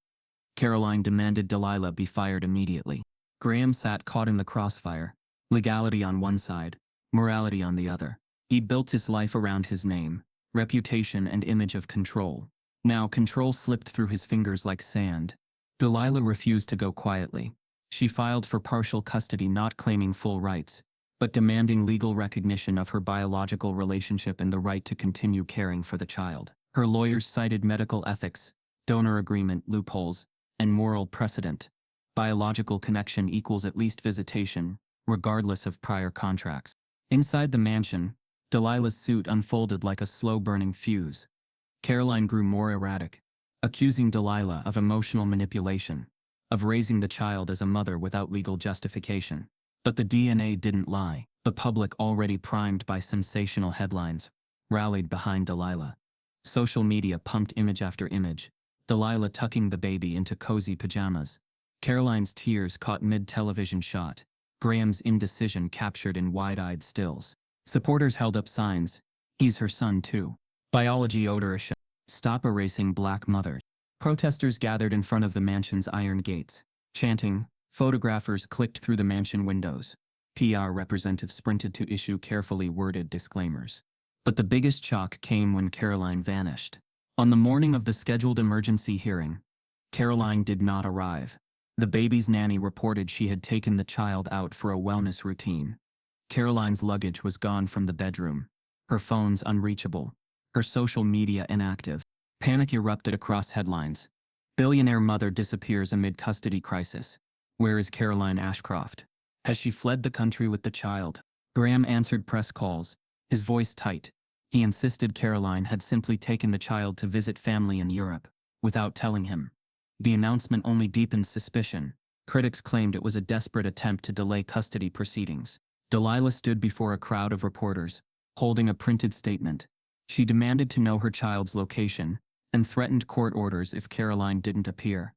Speaker 1: Caroline demanded Delilah be fired immediately. Graham sat caught in the crossfire, legality on one side, morality on the other. He'd built his life around his name, reputation and image of control. Now control slipped through his fingers like sand. Delilah refused to go quietly. She filed for partial custody, not claiming full rights, but demanding legal recognition of her biological relationship and the right to continue caring for the child. Her lawyers cited medical ethics, donor agreement loopholes, and moral precedent. Biological connection equals at least visitation, regardless of prior contracts. Inside the mansion, Delilah's suit unfolded like a slow-burning fuse. Caroline grew more erratic, accusing Delilah of emotional manipulation, of raising the child as a mother without legal justification. But the DNA didn't lie. The public, already primed by sensational headlines, rallied behind Delilah. Social media pumped image after image, Delilah tucking the baby into cozy pajamas. Caroline's tears caught mid-television shot, Graham's indecision captured in wide-eyed stills. Supporters held up signs, "He's her son too." Biology odorous. "Stop erasing black mothers." Protesters gathered in front of the mansion's iron gates, chanting. Photographers clicked through the mansion windows. PR representatives sprinted to issue carefully worded disclaimers. But the biggest shock came when Caroline vanished. On the morning of the scheduled emergency hearing, Caroline did not arrive. The baby's nanny reported she had taken the child out for a wellness routine. Caroline's luggage was gone from the bedroom, her phones unreachable, her social media inactive. Panic erupted across headlines. Billionaire mother disappears amid custody crisis. Where is Caroline Ashcroft? Has she fled the country with the child? Graham answered press calls, his voice tight. He insisted Caroline had simply taken the child to visit family in Europe, without telling him. The announcement only deepened suspicion. Critics claimed it was a desperate attempt to delay custody proceedings. Delilah stood before a crowd of reporters, holding a printed statement. She demanded to know her child's location, and threatened court orders if Caroline didn't appear.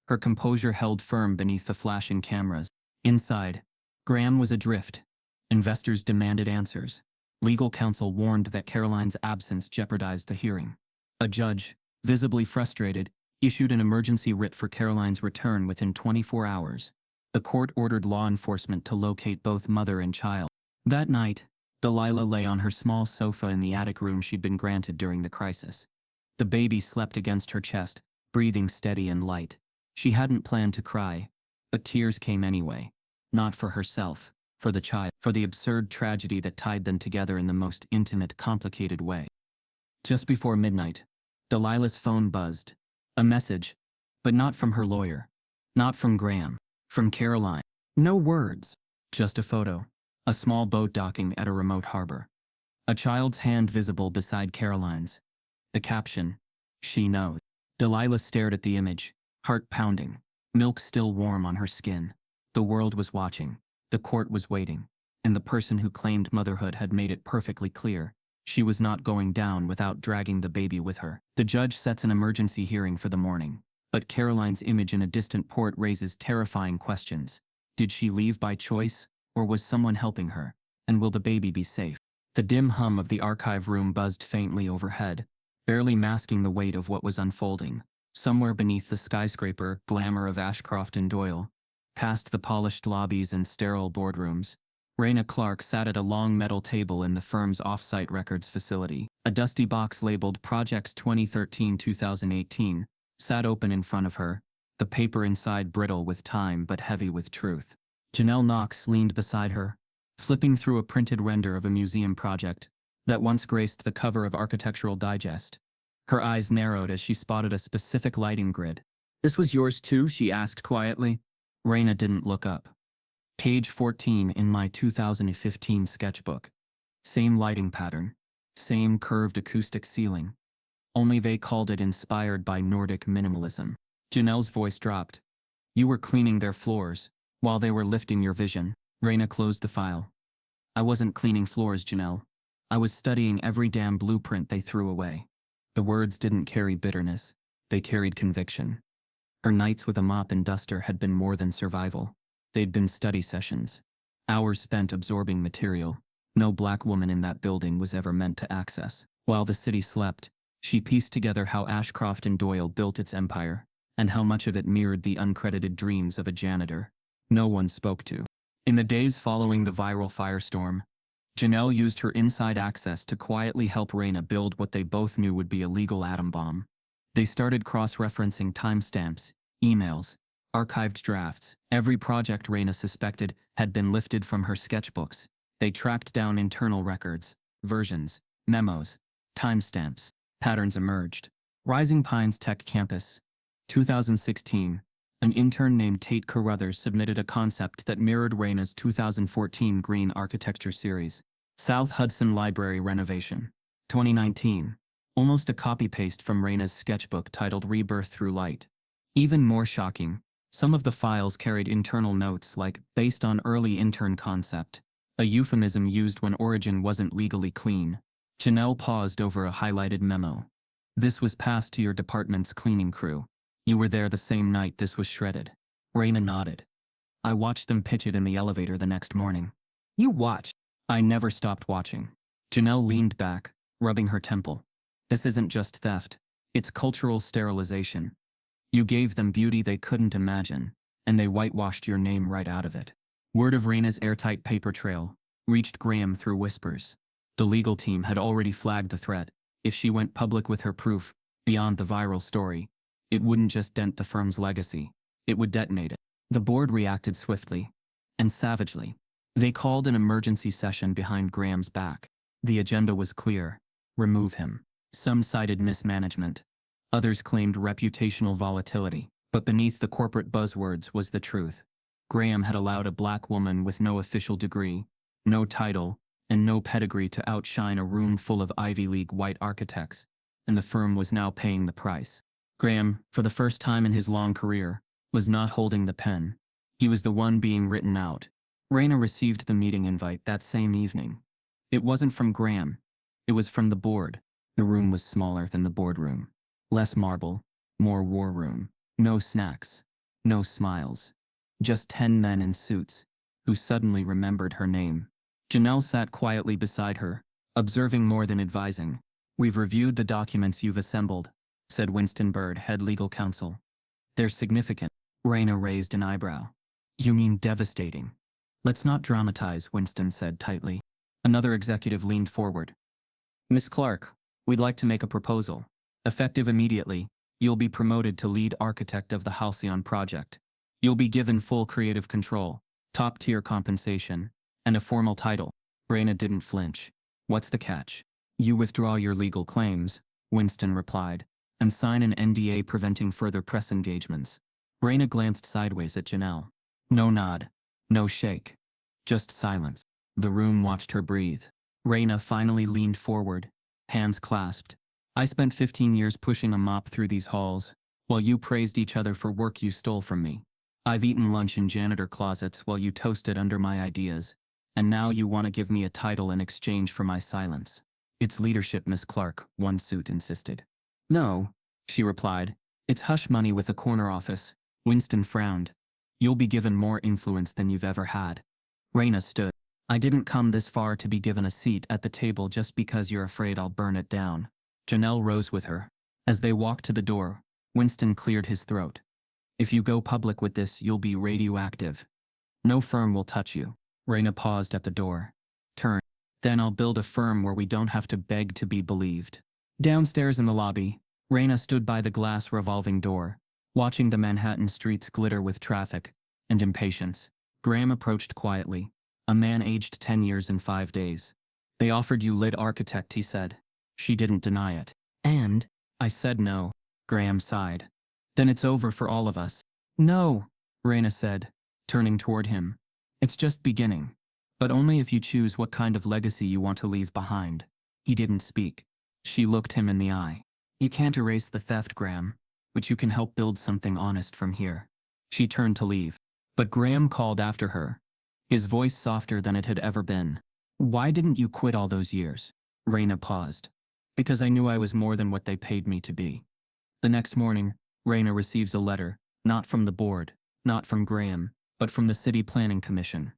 Speaker 1: Her composure held firm beneath the flashing cameras. Inside, Graham was adrift. Investors demanded answers. Legal counsel warned that Caroline's absence jeopardized the hearing. A judge, visibly frustrated, issued an emergency writ for Caroline's return within 24 hours. The court ordered law enforcement to locate both mother and child. That night, Delilah lay on her small sofa in the attic room she'd been granted during the crisis. The baby slept against her chest, breathing steady and light. She hadn't planned to cry, but tears came anyway. Not for herself, for the child, for the absurd tragedy that tied them together in the most intimate, complicated way. Just before midnight, Delilah's phone buzzed. A message, but not from her lawyer. Not from Graham. From Caroline. No words. Just a photo. A small boat docking at a remote harbor. A child's hand visible beside Caroline's. The caption, "She knows." Delilah stared at the image, heart pounding, milk still warm on her skin. The world was watching, the court was waiting, and the person who claimed motherhood had made it perfectly clear. She was not going down without dragging the baby with her. The judge sets an emergency hearing for the morning, but Caroline's image in a distant port raises terrifying questions. Did she leave by choice, or was someone helping her? And will the baby be safe? The dim hum of the archive room buzzed faintly overhead, barely masking the weight of what was unfolding. Somewhere beneath the skyscraper glamour of Ashcroft and Doyle, past the polished lobbies and sterile boardrooms, Raina Clark sat at a long metal table in the firm's off-site records facility. A dusty box labeled Projects 2013-2018 sat open in front of her, the paper inside brittle with time but heavy with truth. Janelle Knox leaned beside her, flipping through a printed render of a museum project that once graced the cover of Architectural Digest. Her eyes narrowed as she spotted a specific lighting grid. "This was yours too?" she asked quietly. Raina didn't look up. "Page 14 in my 2015 sketchbook. Same lighting pattern. Same curved acoustic ceiling. Only they called it inspired by Nordic minimalism." Janelle's voice dropped. "You were cleaning their floors, while they were lifting your vision." Raina closed the file. "I wasn't cleaning floors, Janelle. I was studying every damn blueprint they threw away." The words didn't carry bitterness. They carried conviction. Her nights with a mop and duster had been more than survival. They'd been study sessions. Hours spent absorbing material no black woman in that building was ever meant to access. While the city slept, she pieced together how Ashcroft and Doyle built its empire, and how much of it mirrored the uncredited dreams of a janitor no one spoke to. In the days following the viral firestorm, Janelle used her inside access to quietly help Raina build what they both knew would be a legal atom bomb. They started cross-referencing timestamps, emails, archived drafts. Every project Raina suspected had been lifted from her sketchbooks. They tracked down internal records, versions, memos, timestamps. Patterns emerged. Rising Pines Tech Campus, 2016. An intern named Tate Carruthers submitted a concept that mirrored Raina's 2014 Green Architecture series. South Hudson Library renovation. 2019. Almost a copy-paste from Raina's sketchbook titled Rebirth Through Light. Even more shocking, some of the files carried internal notes like based on early intern concept, a euphemism used when origin wasn't legally clean. Janelle paused over a highlighted memo. This was passed to your department's cleaning crew. You were there the same night this was shredded. Raina nodded. I watched them pitch it in the elevator the next morning. You watched? I never stopped watching. Janelle leaned back, rubbing her temple. This isn't just theft. It's cultural sterilization. You gave them beauty they couldn't imagine, and they whitewashed your name right out of it. Word of Raina's airtight paper trail reached Graham through whispers. The legal team had already flagged the threat. If she went public with her proof, beyond the viral story, it wouldn't just dent the firm's legacy, it would detonate it. The board reacted swiftly and savagely. They called an emergency session behind Graham's back. The agenda was clear: remove him. Some cited mismanagement. Others claimed reputational volatility. But beneath the corporate buzzwords was the truth. Graham had allowed a black woman with no official degree, no title, and no pedigree to outshine a room full of Ivy League white architects, and the firm was now paying the price. Graham, for the first time in his long career, was not holding the pen. He was the one being written out. Raina received the meeting invite that same evening. It wasn't from Graham. It was from the board. The room was smaller than the boardroom. Less marble, more war room. No snacks. No smiles. Just 10 men in suits, who suddenly remembered her name. Janelle sat quietly beside her, observing more than advising. We've reviewed the documents you've assembled, said Winston Bird, head legal counsel. They're significant. Raina raised an eyebrow. You mean devastating? Let's not dramatize, Winston said tightly. Another executive leaned forward. Miss Clark, we'd like to make a proposal. Effective immediately, you'll be promoted to lead architect of the Halcyon project. You'll be given full creative control, top-tier compensation, and a formal title. Raina didn't flinch. What's the catch? You withdraw your legal claims, Winston replied, and sign an NDA preventing further press engagements. Raina glanced sideways at Janelle. No nod. No shake. Just silence. The room watched her breathe. Raina finally leaned forward, hands clasped. I spent 15 years pushing a mop through these halls, while you praised each other for work you stole from me. I've eaten lunch in janitor closets while you toasted under my ideas, and now you want to give me a title in exchange for my silence. It's leadership, Miss Clark, one suit insisted. No, she replied. It's hush money with a corner office. Winston frowned. You'll be given more influence than you've ever had. Raina stood. I didn't come this far to be given a seat at the table just because you're afraid I'll burn it down. Janelle rose with her. As they walked to the door, Winston cleared his throat. If you go public with this, you'll be radioactive. No firm will touch you. Raina paused at the door. Turn. Then I'll build a firm where we don't have to beg to be believed. Downstairs in the lobby, Raina stood by the glass revolving door, watching the Manhattan streets glitter with traffic and impatience. Graham approached quietly, a man aged 10 years and 5 days. They offered you lead architect, he said. She didn't deny it. And? I said no. Graham sighed. Then it's over for all of us. No, Raina said, turning toward him. It's just beginning. But only if you choose what kind of legacy you want to leave behind. He didn't speak. She looked him in the eye. You can't erase the theft, Graham, but you can help build something honest from here. She turned to leave. But Graham called after her, his voice softer than it had ever been. Why didn't you quit all those years? Raina paused. Because I knew I was more than what they paid me to be. The next morning, Raina receives a letter, not from the board, not from Graham, but from the City Planning Commission.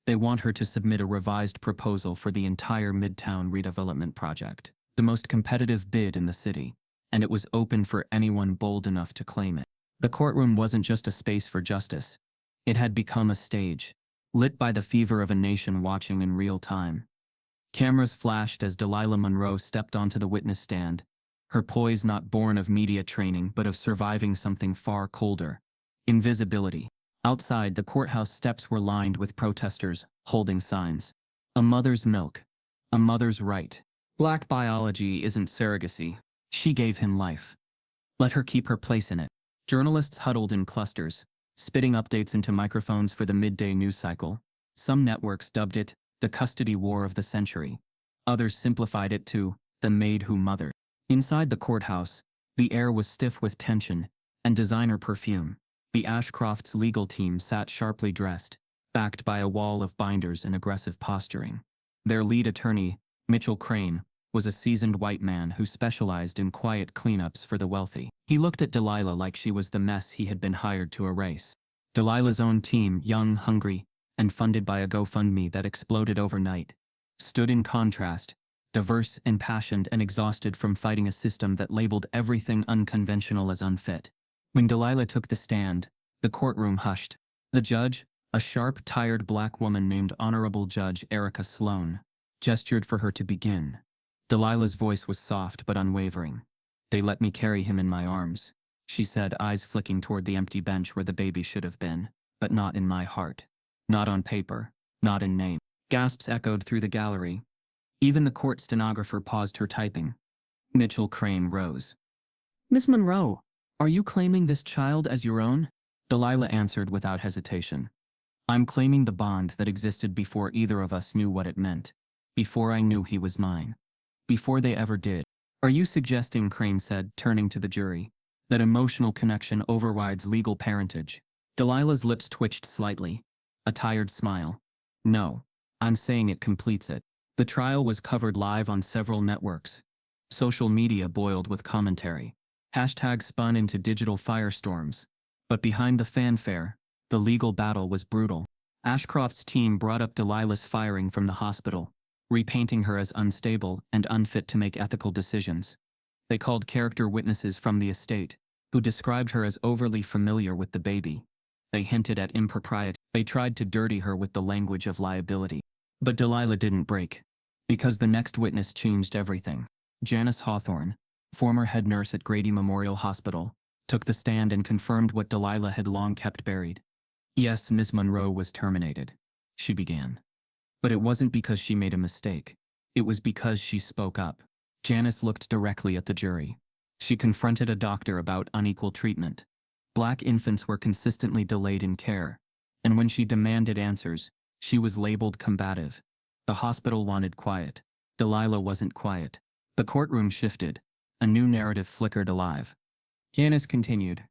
Speaker 1: They want her to submit a revised proposal for the entire Midtown redevelopment project, the most competitive bid in the city, and it was open for anyone bold enough to claim it. The courtroom wasn't just a space for justice. It had become a stage, lit by the fever of a nation watching in real time. Cameras flashed as Delilah Monroe stepped onto the witness stand, her poise not born of media training but of surviving something far colder: invisibility. Outside, the courthouse steps were lined with protesters, holding signs. A mother's milk. A mother's right. Black biology isn't surrogacy. She gave him life. Let her keep her place in it. Journalists huddled in clusters, spitting updates into microphones for the midday news cycle. Some networks dubbed it the custody war of the century. Others simplified it to the maid who mothered. Inside the courthouse, the air was stiff with tension and designer perfume. The Ashcrofts' legal team sat sharply dressed, backed by a wall of binders and aggressive posturing. Their lead attorney, Mitchell Crane, was a seasoned white man who specialized in quiet cleanups for the wealthy. He looked at Delilah like she was the mess he had been hired to erase. Delilah's own team, young, hungry, and funded by a GoFundMe that exploded overnight, stood in contrast, diverse, impassioned, and exhausted from fighting a system that labeled everything unconventional as unfit. When Delilah took the stand, the courtroom hushed. The judge, a sharp, tired black woman named Honorable Judge Erica Sloan, gestured for her to begin. Delilah's voice was soft but unwavering. "They let me carry him in my arms," she said, eyes flicking toward the empty bench where the baby should have been, "but not in my heart. Not on paper. Not in name." Gasps echoed through the gallery. Even the court stenographer paused her typing. Mitchell Crane rose. "Miss Monroe, are you claiming this child as your own?" Delilah answered without hesitation. "I'm claiming the bond that existed before either of us knew what it meant. Before I knew he was mine. Before they ever did." "Are you suggesting," Crane said, turning to the jury, "that emotional connection overrides legal parentage?" Delilah's lips twitched slightly. A tired smile. "No. I'm saying it completes it." The trial was covered live on several networks. Social media boiled with commentary. Hashtags spun into digital firestorms. But behind the fanfare, the legal battle was brutal. Ashcroft's team brought up Delilah's firing from the hospital, repainting her as unstable and unfit to make ethical decisions. They called character witnesses from the estate, who described her as overly familiar with the baby. They hinted at impropriety. They tried to dirty her with the language of liability. But Delilah didn't break. Because the next witness changed everything. Janice Hawthorne, former head nurse at Grady Memorial Hospital, took the stand and confirmed what Delilah had long kept buried. "Yes, Miss Monroe was terminated," she began. "But it wasn't because she made a mistake. It was because she spoke up." Janice looked directly at the jury. She confronted a doctor about unequal treatment. Black infants were consistently delayed in care, and when she demanded answers, she was labeled combative. The hospital wanted quiet. Delilah wasn't quiet. The courtroom shifted. A new narrative flickered alive. Janice continued.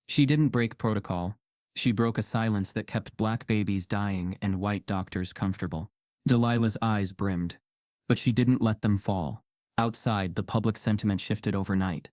Speaker 1: "She didn't break protocol. She broke a silence that kept black babies dying and white doctors comfortable." Delilah's eyes brimmed. But she didn't let them fall. Outside, the public sentiment shifted overnight.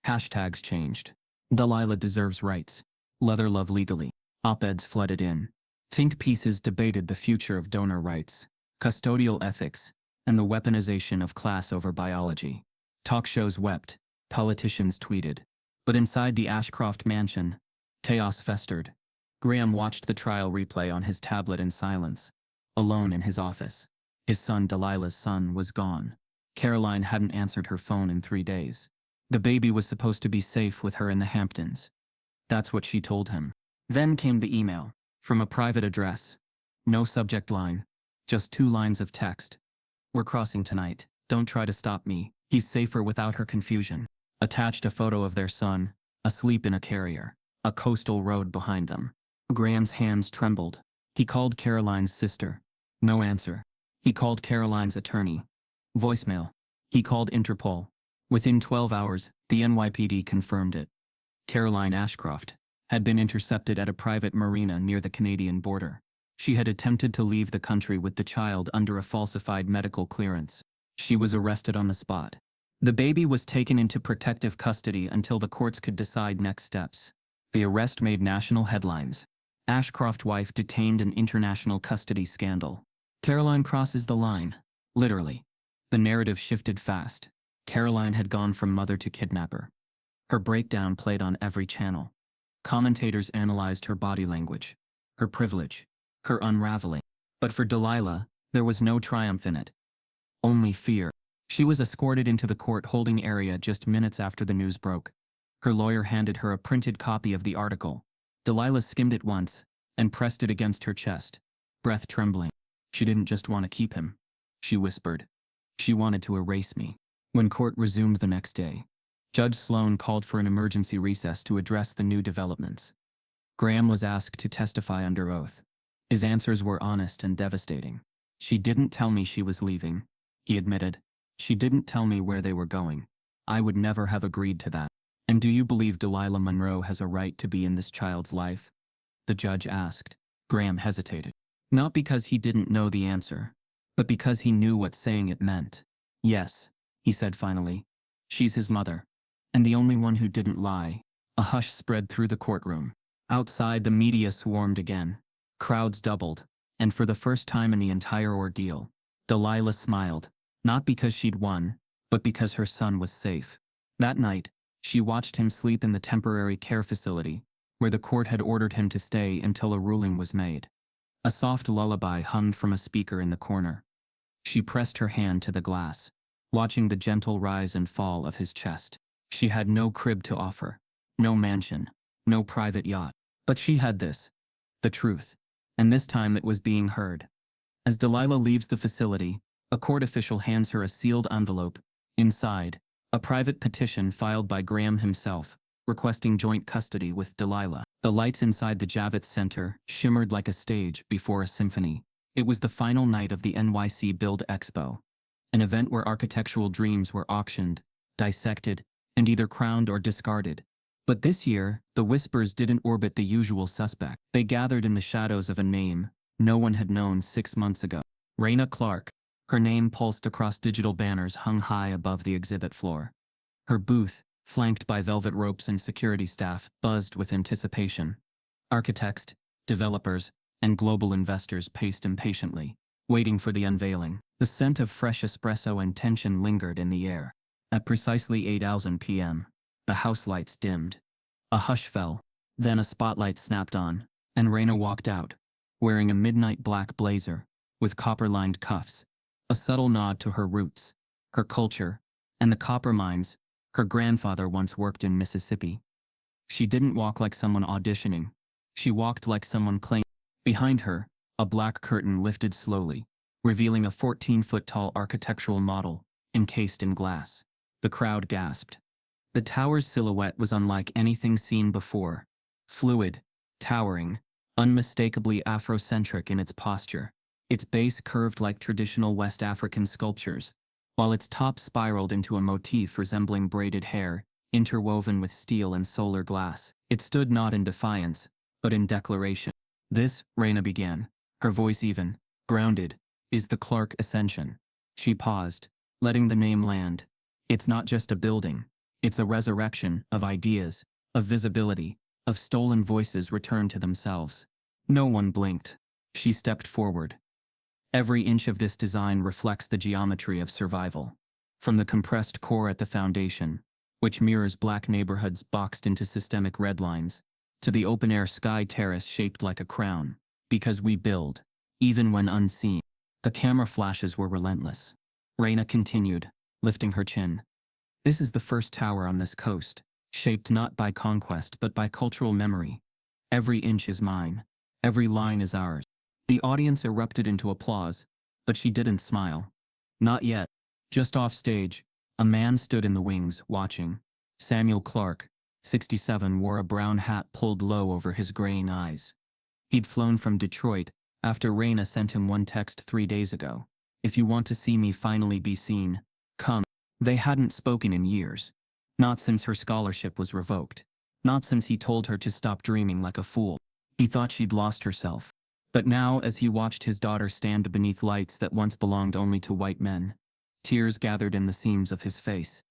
Speaker 1: Hashtags changed. "Delilah deserves rights." "Leather love legally." Op-eds flooded in. Think pieces debated the future of donor rights, custodial ethics, and the weaponization of class over biology. Talk shows wept. Politicians tweeted. But inside the Ashcroft mansion, chaos festered. Graham watched the trial replay on his tablet in silence, alone in his office. His son, Delilah's son, was gone. Caroline hadn't answered her phone in 3 days. The baby was supposed to be safe with her in the Hamptons. That's what she told him. Then came the email, from a private address. No subject line, just 2 lines of text. "We're crossing tonight. Don't try to stop me. He's safer without her." Confusion. Attached a photo of their son, asleep in a carrier, a coastal road behind them. Graham's hands trembled. He called Caroline's sister. No answer. He called Caroline's attorney. Voicemail. He called Interpol. Within 12 hours, the NYPD confirmed it. Caroline Ashcroft had been intercepted at a private marina near the Canadian border. She had attempted to leave the country with the child under a falsified medical clearance. She was arrested on the spot. The baby was taken into protective custody until the courts could decide next steps. The arrest made national headlines. Ashcroft wife detained in international custody scandal. Caroline crosses the line. Literally. The narrative shifted fast. Caroline had gone from mother to kidnapper. Her breakdown played on every channel. Commentators analyzed her body language, her privilege, her unraveling. But for Delilah, there was no triumph in it. Only fear. She was escorted into the court holding area just minutes after the news broke. Her lawyer handed her a printed copy of the article. Delilah skimmed it once and pressed it against her chest, breath trembling. She didn't just want to keep him, she whispered. She wanted to erase me. When court resumed the next day, Judge Sloan called for an emergency recess to address the new developments. Graham was asked to testify under oath. His answers were honest and devastating. She didn't tell me she was leaving, he admitted. She didn't tell me where they were going. I would never have agreed to that. And do you believe Delilah Monroe has a right to be in this child's life? The judge asked. Graham hesitated. Not because he didn't know the answer, but because he knew what saying it meant. Yes, he said finally. She's his mother. And the only one who didn't lie. A hush spread through the courtroom. Outside, the media swarmed again. Crowds doubled. And for the first time in the entire ordeal, Delilah smiled, not because she'd won, but because her son was safe. That night, she watched him sleep in the temporary care facility, where the court had ordered him to stay until a ruling was made. A soft lullaby hummed from a speaker in the corner. She pressed her hand to the glass, watching the gentle rise and fall of his chest. She had no crib to offer, no mansion, no private yacht. But she had this, the truth. And this time it was being heard. As Delilah leaves the facility, a court official hands her a sealed envelope. Inside, a private petition filed by Graham himself, requesting joint custody with Delilah. The lights inside the Javits Center shimmered like a stage before a symphony. It was the final night of the NYC Build Expo, an event where architectural dreams were auctioned, dissected, and either crowned or discarded. But this year, the whispers didn't orbit the usual suspect. They gathered in the shadows of a name no one had known 6 months ago. Raina Clark. Her name pulsed across digital banners hung high above the exhibit floor. Her booth, flanked by velvet ropes and security staff, buzzed with anticipation. Architects, developers, and global investors paced impatiently, waiting for the unveiling. The scent of fresh espresso and tension lingered in the air. At precisely 8:00 p.m., the house lights dimmed. A hush fell, then a spotlight snapped on, and Raina walked out, wearing a midnight black blazer, with copper-lined cuffs, a subtle nod to her roots, her culture, and the copper mines her grandfather once worked in Mississippi. She didn't walk like someone auditioning. She walked like someone claiming. Behind her, a black curtain lifted slowly, revealing a 14-foot-tall architectural model, encased in glass. The crowd gasped. The tower's silhouette was unlike anything seen before. Fluid, towering, unmistakably Afrocentric in its posture. Its base curved like traditional West African sculptures, while its top spiraled into a motif resembling braided hair, interwoven with steel and solar glass. It stood not in defiance, but in declaration. This, Raina began, her voice even, grounded, is the Clark Ascension. She paused, letting the name land. It's not just a building. It's a resurrection of ideas, of visibility, of stolen voices returned to themselves. No one blinked. She stepped forward. Every inch of this design reflects the geometry of survival. From the compressed core at the foundation, which mirrors black neighborhoods boxed into systemic red lines, to the open-air sky terrace shaped like a crown. Because we build, even when unseen. The camera flashes were relentless. Raina continued, lifting her chin. This is the first tower on this coast, shaped not by conquest but by cultural memory. Every inch is mine. Every line is ours. The audience erupted into applause, but she didn't smile. Not yet. Just off stage, a man stood in the wings, watching. Samuel Clark, 67, wore a brown hat pulled low over his graying eyes. He'd flown from Detroit after Raina sent him one text 3 days ago. If you want to see me finally be seen, come. They hadn't spoken in years. Not since her scholarship was revoked. Not since he told her to stop dreaming like a fool. He thought she'd lost herself. But now, as he watched his daughter stand beneath lights that once belonged only to white men, tears gathered in the seams of his face.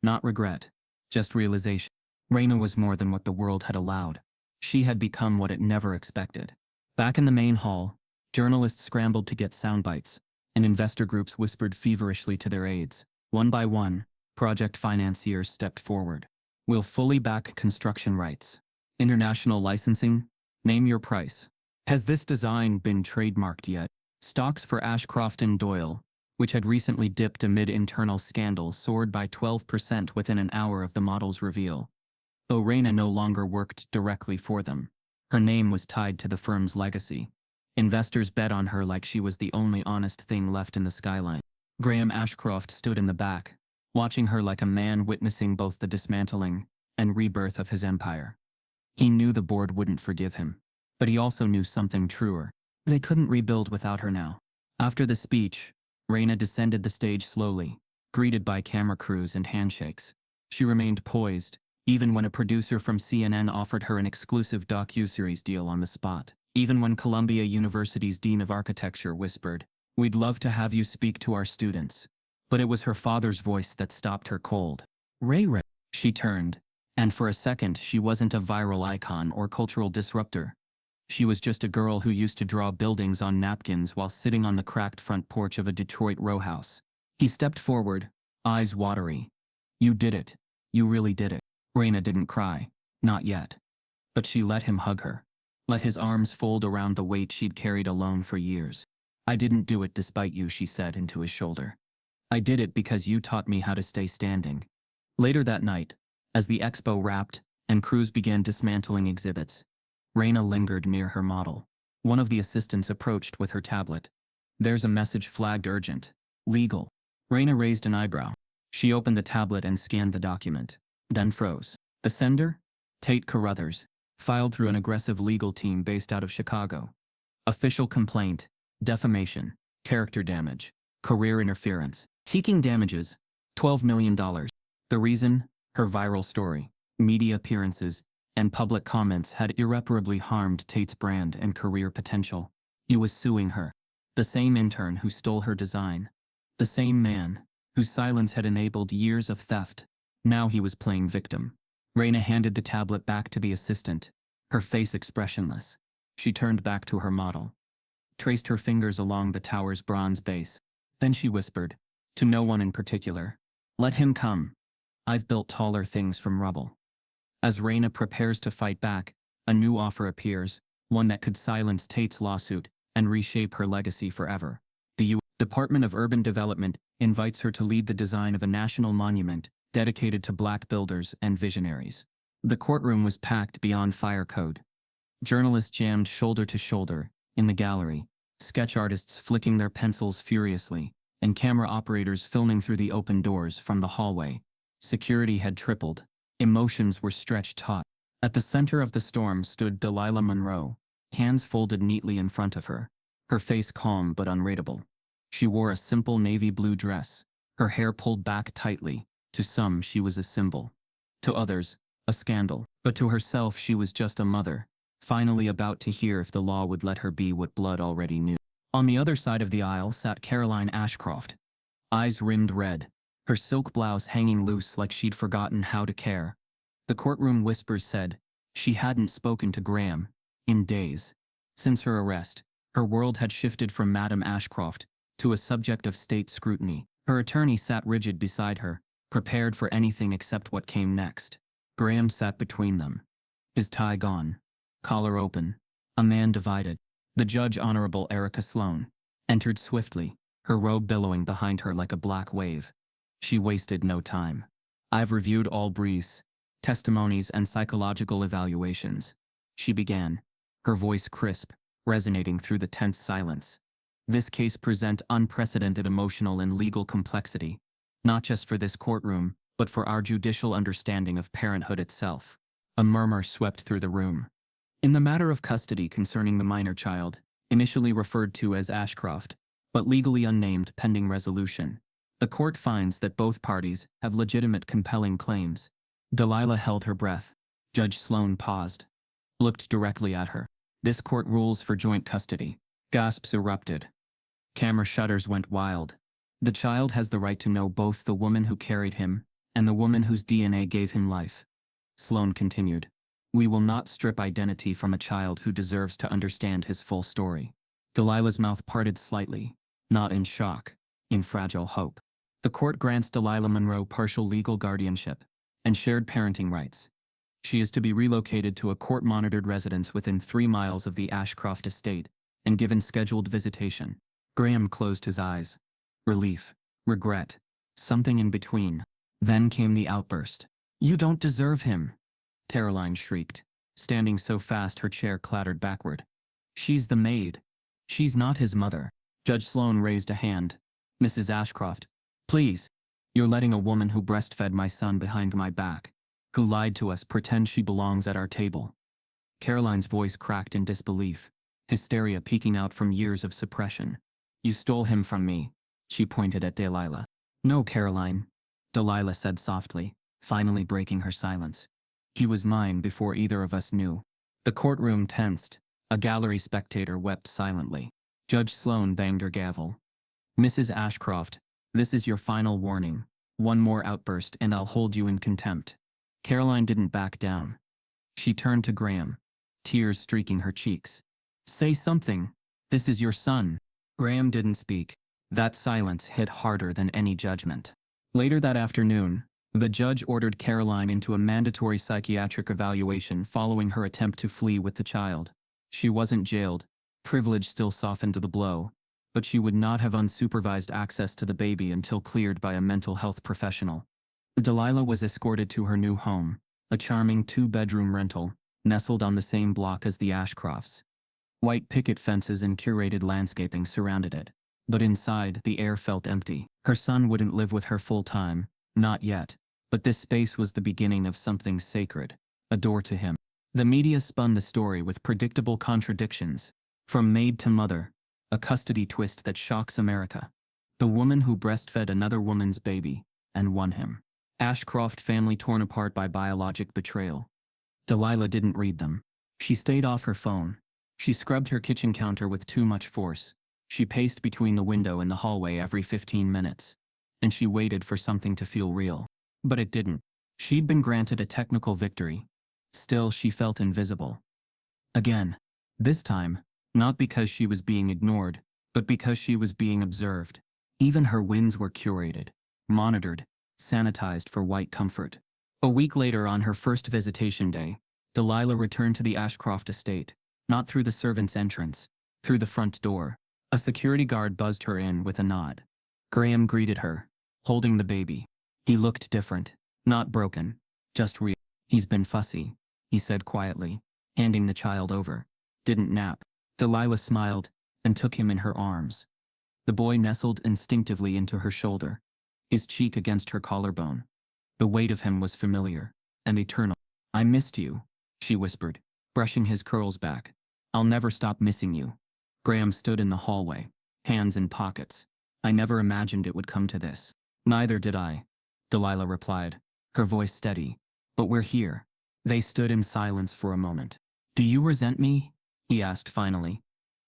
Speaker 1: Not regret, just realization. Raina was more than what the world had allowed. She had become what it never expected. Back in the main hall, journalists scrambled to get sound bites, and investor groups whispered feverishly to their aides. One by one, project financiers stepped forward. We'll fully back construction rights. International licensing? Name your price. Has this design been trademarked yet? Stocks for Ashcroft and Doyle, which had recently dipped amid internal scandals, soared by 12% within an hour of the model's reveal. Though Raina no longer worked directly for them, her name was tied to the firm's legacy. Investors bet on her like she was the only honest thing left in the skyline. Graham Ashcroft stood in the back, watching her like a man witnessing both the dismantling and rebirth of his empire. He knew the board wouldn't forgive him, but he also knew something truer. They couldn't rebuild without her now. After the speech, Raina descended the stage slowly, greeted by camera crews and handshakes. She remained poised, even when a producer from CNN offered her an exclusive docuseries deal on the spot. Even when Columbia University's Dean of Architecture whispered, "We'd love to have you speak to our students." But it was her father's voice that stopped her cold. "Ray Ray." She turned, and for a second she wasn't a viral icon or cultural disruptor. She was just a girl who used to draw buildings on napkins while sitting on the cracked front porch of a Detroit row house. He stepped forward, eyes watery. "You did it. You really did it." Raina didn't cry. Not yet. But she let him hug her. Let his arms fold around the weight she'd carried alone for years. "I didn't do it despite you," she said into his shoulder. "I did it because you taught me how to stay standing." Later that night, as the expo wrapped and crews began dismantling exhibits, Raina lingered near her model. One of the assistants approached with her tablet. "There's a message flagged urgent. Legal." Raina raised an eyebrow. She opened the tablet and scanned the document, then froze. The sender? Tate Carruthers, filed through an aggressive legal team based out of Chicago. Official complaint, defamation, character damage, career interference. Seeking damages, $12 million. The reason? Her viral story, media appearances, and public comments had irreparably harmed Tate's brand and career potential. He was suing her. The same intern who stole her design. The same man whose silence had enabled years of theft. Now he was playing victim. Raina handed the tablet back to the assistant, her face expressionless. She turned back to her model, traced her fingers along the tower's bronze base. Then she whispered, to no one in particular, "Let him come. I've built taller things from rubble." As Raina prepares to fight back, a new offer appears, one that could silence Tate's lawsuit and reshape her legacy forever. The U.S. Department of Urban Development invites her to lead the design of a national monument dedicated to Black builders and visionaries. The courtroom was packed beyond fire code. Journalists jammed shoulder to shoulder in the gallery, sketch artists flicking their pencils furiously, and camera operators filming through the open doors from the hallway. Security had tripled. Emotions were stretched taut. At the center of the storm stood Delilah Monroe, hands folded neatly in front of her, her face calm but unreadable. She wore a simple navy blue dress, her hair pulled back tightly. To some, she was a symbol. To others, a scandal. But to herself, she was just a mother, finally about to hear if the law would let her be what blood already knew. On the other side of the aisle sat Caroline Ashcroft, eyes rimmed red, her silk blouse hanging loose like she'd forgotten how to care. The courtroom whispers said she hadn't spoken to Graham in days. Since her arrest, her world had shifted from Madame Ashcroft to a subject of state scrutiny. Her attorney sat rigid beside her, prepared for anything except what came next. Graham sat between them, his tie gone, collar open, a man divided. The judge, Honorable Erica Sloan, entered swiftly, her robe billowing behind her like a black wave. She wasted no time. "I've reviewed all briefs, testimonies, and psychological evaluations," she began, her voice crisp, resonating through the tense silence. "This case presents unprecedented emotional and legal complexity, not just for this courtroom, but for our judicial understanding of parenthood itself." A murmur swept through the room. In the matter of custody concerning the minor child, initially referred to as Ashcroft, but legally unnamed pending resolution, the court finds that both parties have legitimate compelling claims. Delilah held her breath. Judge Sloan paused, looked directly at her. "This court rules for joint custody." Gasps erupted. Camera shutters went wild. "The child has the right to know both the woman who carried him and the woman whose DNA gave him life." Sloan continued, "We will not strip identity from a child who deserves to understand his full story." Delilah's mouth parted slightly, not in shock, in fragile hope. The court grants Delilah Monroe partial legal guardianship and shared parenting rights. She is to be relocated to a court-monitored residence within 3 miles of the Ashcroft estate and given scheduled visitation. Graham closed his eyes. Relief, regret, something in between. Then came the outburst. "You don't deserve him!" Caroline shrieked, standing so fast her chair clattered backward. "She's the maid. She's not his mother." Judge Sloan raised a hand. "Mrs. Ashcroft, please. You're letting a woman who breastfed my son behind my back, who lied to us, pretend she belongs at our table." Caroline's voice cracked in disbelief, hysteria peeking out from years of suppression. You stole him from me. She pointed at Delilah. No, Caroline, Delilah said softly, finally breaking her silence. He was mine before either of us knew. The courtroom tensed. A gallery spectator wept silently. Judge Sloan banged her gavel. Mrs. Ashcroft, this is your final warning. One more outburst and I'll hold you in contempt. Caroline didn't back down. She turned to Graham, tears streaking her cheeks. Say something. This is your son. Graham didn't speak. That silence hit harder than any judgment. Later that afternoon, the judge ordered Caroline into a mandatory psychiatric evaluation following her attempt to flee with the child. She wasn't jailed. Privilege still softened the blow, but she would not have unsupervised access to the baby until cleared by a mental health professional. Delilah was escorted to her new home, a charming 2-bedroom rental, nestled on the same block as the Ashcrofts. White picket fences and curated landscaping surrounded it, but inside the air felt empty. Her son wouldn't live with her full-time, not yet, but this space was the beginning of something sacred, a door to him. The media spun the story with predictable contradictions, from maid to mother, a custody twist that shocks America. The woman who breastfed another woman's baby and won him. Ashcroft family torn apart by biologic betrayal. Delilah didn't read them. She stayed off her phone. She scrubbed her kitchen counter with too much force. She paced between the window and the hallway every 15 minutes. And she waited for something to feel real. But it didn't. She'd been granted a technical victory. Still, she felt invisible. Again. This time, not because she was being ignored, but because she was being observed. Even her wins were curated, monitored, sanitized for white comfort. A week later, on her first visitation day, Delilah returned to the Ashcroft estate, not through the servant's entrance, through the front door. A security guard buzzed her in with a nod. Graham greeted her, holding the baby. He looked different, not broken, just real. He's been fussy, he said quietly, handing the child over. Didn't nap. Delilah smiled and took him in her arms. The boy nestled instinctively into her shoulder, his cheek against her collarbone. The weight of him was familiar and eternal. I missed you, she whispered, brushing his curls back. I'll never stop missing you. Graham stood in the hallway, hands in pockets. I never imagined it would come to this. Neither did I, Delilah replied, her voice steady. But we're here. They stood in silence for a moment. Do you resent me? He asked finally.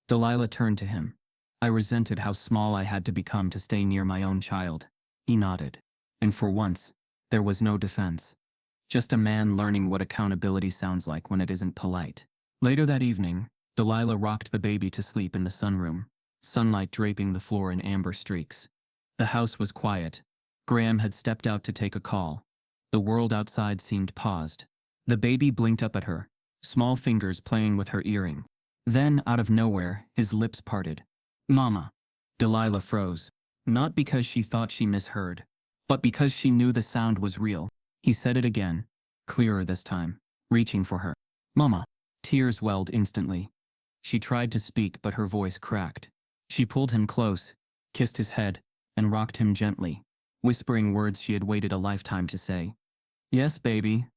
Speaker 1: Delilah turned to him. I resented how small I had to become to stay near my own child. He nodded. And for once, there was no defense. Just a man learning what accountability sounds like when it isn't polite. Later that evening, Delilah rocked the baby to sleep in the sunroom, sunlight draping the floor in amber streaks. The house was quiet. Graham had stepped out to take a call. The world outside seemed paused. The baby blinked up at her, small fingers playing with her earring. Then, out of nowhere, his lips parted. Mama. Delilah froze. Not because she thought she misheard, but because she knew the sound was real. He said it again, clearer this time, reaching for her. Mama. Tears welled instantly. She tried to speak, but her voice cracked. She pulled him close, kissed his head, and rocked him gently, whispering words she had waited a lifetime to say. Yes, baby.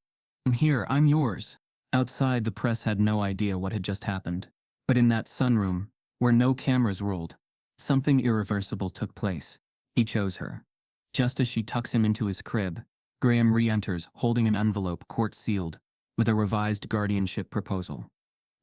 Speaker 1: I'm here, I'm yours. Outside, the press had no idea what had just happened. But in that sunroom, where no cameras rolled, something irreversible took place. He chose her. Just as she tucks him into his crib, Graham re-enters holding an envelope court-sealed, with a revised guardianship proposal.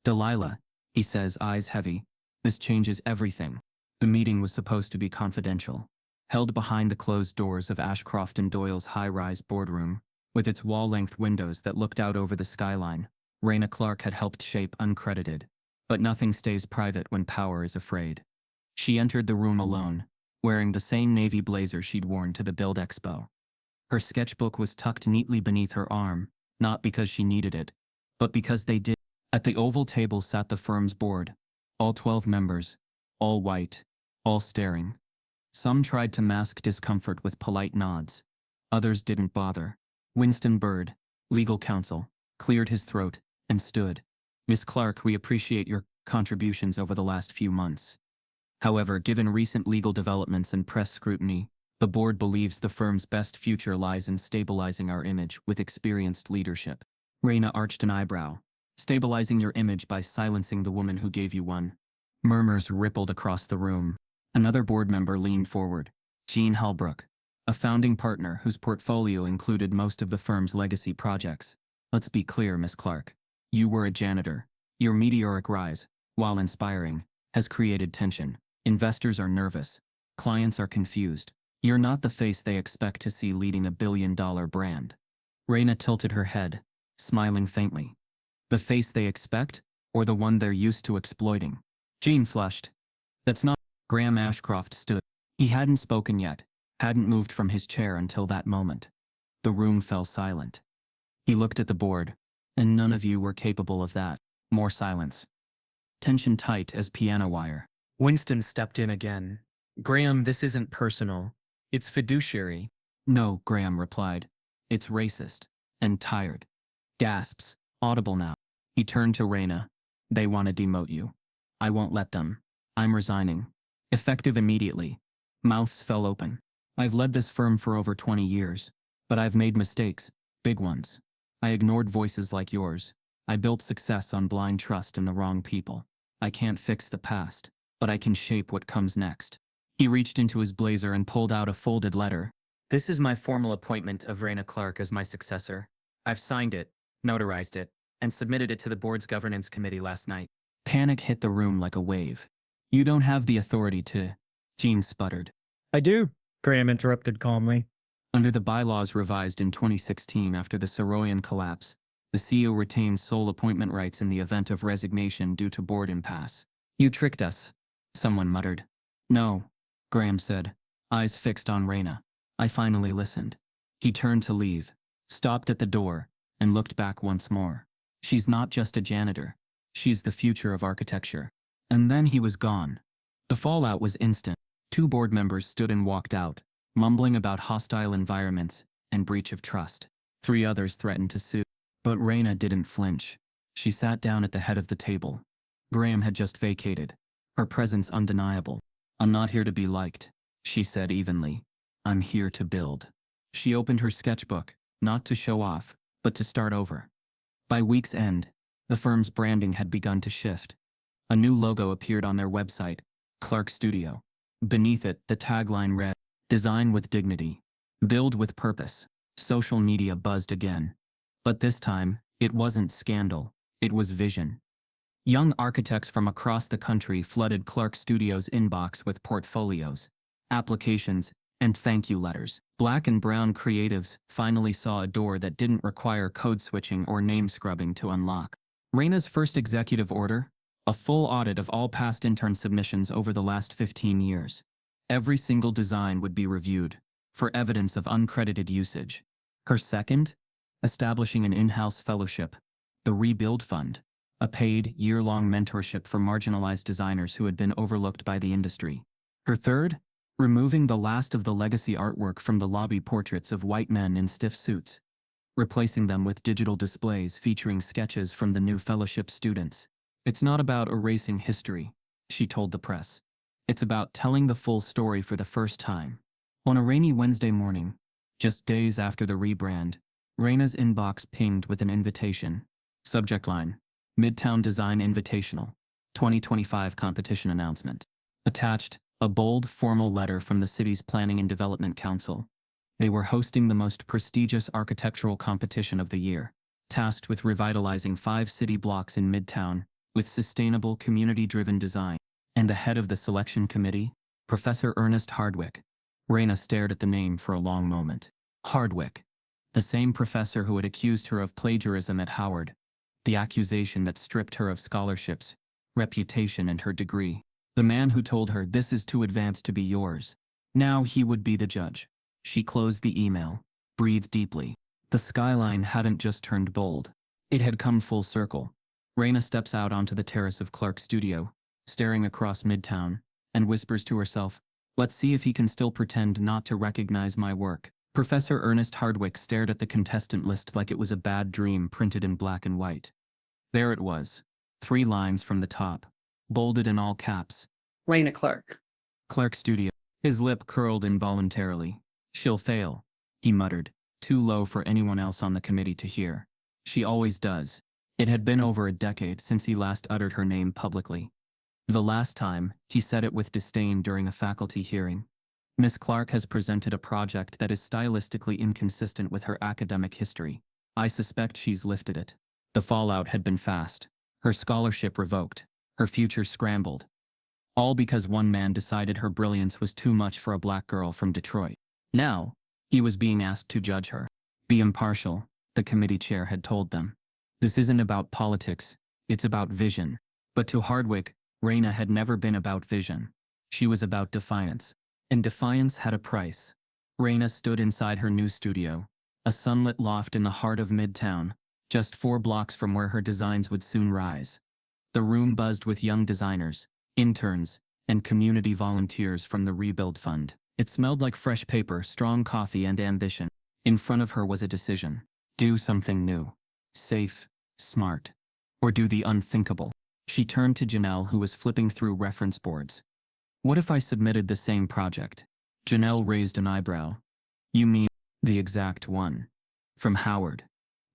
Speaker 1: Delilah, he says, eyes heavy. This changes everything. The meeting was supposed to be confidential, held behind the closed doors of Ashcroft and Doyle's high-rise boardroom, with its wall-length windows that looked out over the skyline. Raina Clark had helped shape uncredited. But nothing stays private when power is afraid. She entered the room alone, wearing the same navy blazer she'd worn to the Build Expo. Her sketchbook was tucked neatly beneath her arm, not because she needed it, but because they did. At the oval table sat the firm's board, all 12 members, all white, all staring. Some tried to mask discomfort with polite nods. Others didn't bother. Winston Bird, legal counsel, cleared his throat and stood. Miss Clark, we appreciate your contributions over the last few months. However, given recent legal developments and press scrutiny, the board believes the firm's best future lies in stabilizing our image with experienced leadership. Raina arched an eyebrow. Stabilizing your image by silencing the woman who gave you one. Murmurs rippled across the room. Another board member leaned forward. Jean Halbrook, a founding partner whose portfolio included most of the firm's legacy projects. Let's be clear, Miss Clark. You were a janitor. Your meteoric rise, while inspiring, has created tension. Investors are nervous. Clients are confused. You're not the face they expect to see leading a billion-dollar brand. Raina tilted her head, smiling faintly. The face they expect, or the one they're used to exploiting? Jean flushed. That's not. Graham Ashcroft stood. He hadn't spoken yet, hadn't moved from his chair until that moment. The room fell silent. He looked at the board, and none of you were capable of that. More silence. Tension tight as piano wire. Winston stepped in again. Graham, this isn't personal. It's fiduciary. No, Graham replied. It's racist. And tired. Gasps, audible now. He turned to Raina. They want to demote you. I won't let them. I'm resigning. Effective immediately. Mouths fell open. I've led this firm for over 20 years, but I've made mistakes, big ones. I ignored voices like yours. I built success on blind trust in the wrong people. I can't fix the past, but I can shape what comes next. He reached into his blazer and pulled out a folded letter. This is my formal appointment of Raina Clark as my successor. I've signed it, notarized it, and submitted it to the board's governance committee last night. Panic hit the room like a wave. You don't have the authority to, Jean sputtered.
Speaker 3: I do, Graham interrupted calmly.
Speaker 1: Under the bylaws revised in 2016 after the Saroyan collapse, the CEO retains sole appointment rights in the event of resignation due to board impasse. You tricked us, someone muttered. No, Graham said, eyes fixed on Raina. I finally listened. He turned to leave, stopped at the door, and looked back once more. She's not just a janitor. She's the future of architecture. And then he was gone. The fallout was instant. 2 board members stood and walked out, mumbling about hostile environments and breach of trust. 3 others threatened to sue. But Raina didn't flinch. She sat down at the head of the table. Graham had just vacated, her presence undeniable. I'm not here to be liked, she said evenly. I'm here to build. She opened her sketchbook, not to show off, but to start over. By week's end, the firm's branding had begun to shift. A new logo appeared on their website, Clark Studio. Beneath it, the tagline read, Design with dignity. Build with purpose. Social media buzzed again. But this time, it wasn't scandal, it was vision. Young architects from across the country flooded Clark Studio's inbox with portfolios, applications, and thank you letters. Black and brown creatives finally saw a door that didn't require code switching or name scrubbing to unlock. Raina's first executive order? A full audit of all past intern submissions over the last 15 years. Every single design would be reviewed, for evidence of uncredited usage. Her second? Establishing an in-house fellowship, the Rebuild Fund, a paid, year-long mentorship for marginalized designers who had been overlooked by the industry. Her third? Removing the last of the legacy artwork from the lobby portraits of white men in stiff suits, replacing them with digital displays featuring sketches from the new fellowship students. It's not about erasing history, she told the press. It's about telling the full story for the first time. On a rainy Wednesday morning, just days after the rebrand, Raina's inbox pinged with an invitation. Subject line, Midtown Design Invitational, 2025 competition announcement. Attached, a bold, formal letter from the city's Planning and Development Council. They were hosting the most prestigious architectural competition of the year, tasked with revitalizing 5 city blocks in Midtown, with sustainable, community-driven design. And the head of the selection committee, Professor Ernest Hardwick. Raina stared at the name for a long moment. Hardwick. The same professor who had accused her of plagiarism at Howard. The accusation that stripped her of scholarships, reputation, and her degree. The man who told her this is too advanced to be yours. Now he would be the judge. She closed the email, breathed deeply. The skyline hadn't just turned bold. It had come full circle. Raina steps out onto the terrace of Clark Studio, staring across Midtown, and whispers to herself, let's see if he can still pretend not to recognize my work. Professor Ernest Hardwick stared at the contestant list like it was a bad dream printed in black and white. There it was, 3 lines from the top, bolded in all caps.
Speaker 4: Raina Clark.
Speaker 1: Clark Studio. His lip curled involuntarily. She'll fail, he muttered, too low for anyone else on the committee to hear. She always does. It had been over a decade since he last uttered her name publicly. The last time, he said it with disdain during a faculty hearing. Miss Clark has presented a project that is stylistically inconsistent with her academic history. I suspect she's lifted it. The fallout had been fast. Her scholarship revoked. Her future scrambled. All because one man decided her brilliance was too much for a black girl from Detroit. Now, he was being asked to judge her. Be impartial, the committee chair had told them. This isn't about politics, it's about vision. But to Hardwick, Raina had never been about vision. She was about defiance. And defiance had a price. Raina stood inside her new studio, a sunlit loft in the heart of Midtown, just 4 blocks from where her designs would soon rise. The room buzzed with young designers, interns, and community volunteers from the Rebuild Fund. It smelled like fresh paper, strong coffee, and ambition. In front of her was a decision. Do something new. Safe, smart. Or do the unthinkable. She turned to Janelle, who was flipping through reference boards. What if I submitted the same project? Janelle raised an eyebrow. You mean the exact one? From Howard.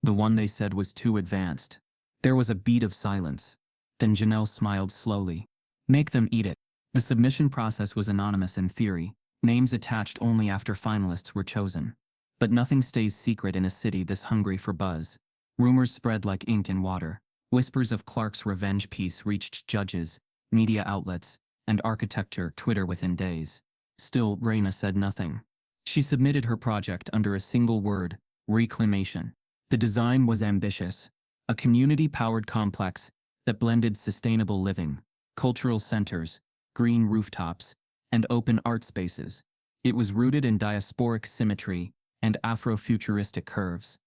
Speaker 1: The one they said was too advanced. There was a beat of silence. Then Janelle smiled slowly. Make them eat it. The submission process was anonymous in theory, names attached only after finalists were chosen. But nothing stays secret in a city this hungry for buzz. Rumors spread like ink in water. Whispers of Clark's revenge piece reached judges, media outlets, and architecture Twitter within days. Still, Raina said nothing. She submitted her project under a single word: reclamation. The design was ambitious. A community-powered complex that blended sustainable living, cultural centers, green rooftops, and open art spaces. It was rooted in diasporic symmetry and Afrofuturistic curves.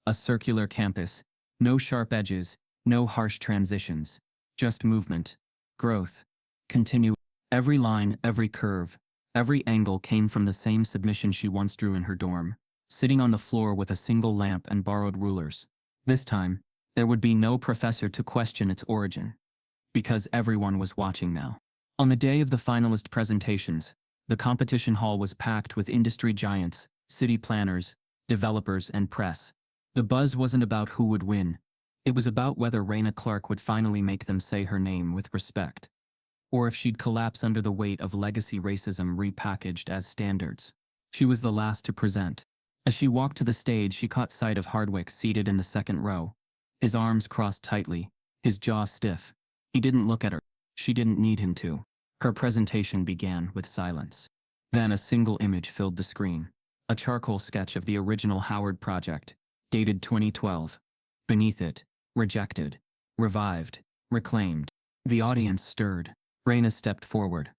Speaker 1: A circular campus, no sharp edges, no harsh transitions, just movement, growth, continue. Every line, every curve, every angle came from the same submission she once drew in her dorm, sitting on the floor with a single lamp and borrowed rulers. This time, there would be no professor to question its origin, because everyone was watching now. On the day of the finalist presentations, the competition hall was packed with industry giants, city planners, developers, and press. The buzz wasn't about who would win. It was about whether Raina Clark would finally make them say her name with respect, or if she'd collapse under the weight of legacy racism repackaged as standards. She was the last to present. As she walked to the stage, she caught sight of Hardwick seated in the second row, his arms crossed tightly, his jaw stiff. He didn't look at her. She didn't need him to. Her presentation began with silence. Then a single image filled the screen. A charcoal sketch of the original Howard project, dated 2012. Beneath it, rejected, revived, reclaimed. The audience stirred. Raina stepped forward.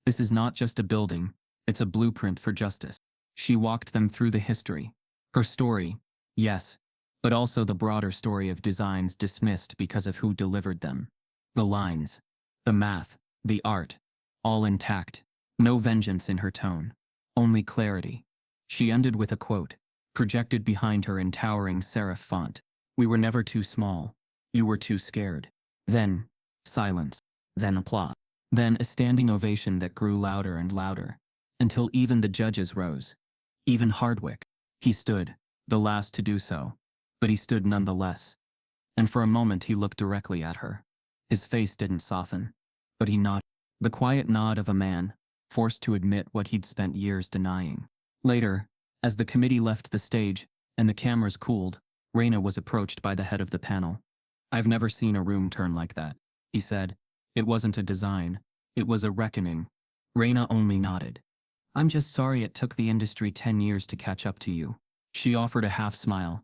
Speaker 1: This is not just a building, it's a blueprint for justice. She walked them through the history. Her story, yes, but also the broader story of designs dismissed because of who delivered them. The lines, the math, the art, all intact. No vengeance in her tone, only clarity. She ended with a quote, projected behind her in towering serif font. We were never too small. You were too scared. Then, silence. Then applause. Then a standing ovation that grew louder and louder, until even the judges rose. Even Hardwick. He stood, the last to do so, but he stood nonetheless. And for a moment he looked directly at her. His face didn't soften, but he nodded. The quiet nod of a man, forced to admit what he'd spent years denying. Later, as the committee left the stage and the cameras cooled, Raina was approached by the head of the panel. I've never seen a room turn like that, he said. It wasn't a design, it was a reckoning. Raina only nodded. I'm just sorry it took the industry 10 years to catch up to you. She offered a half smile.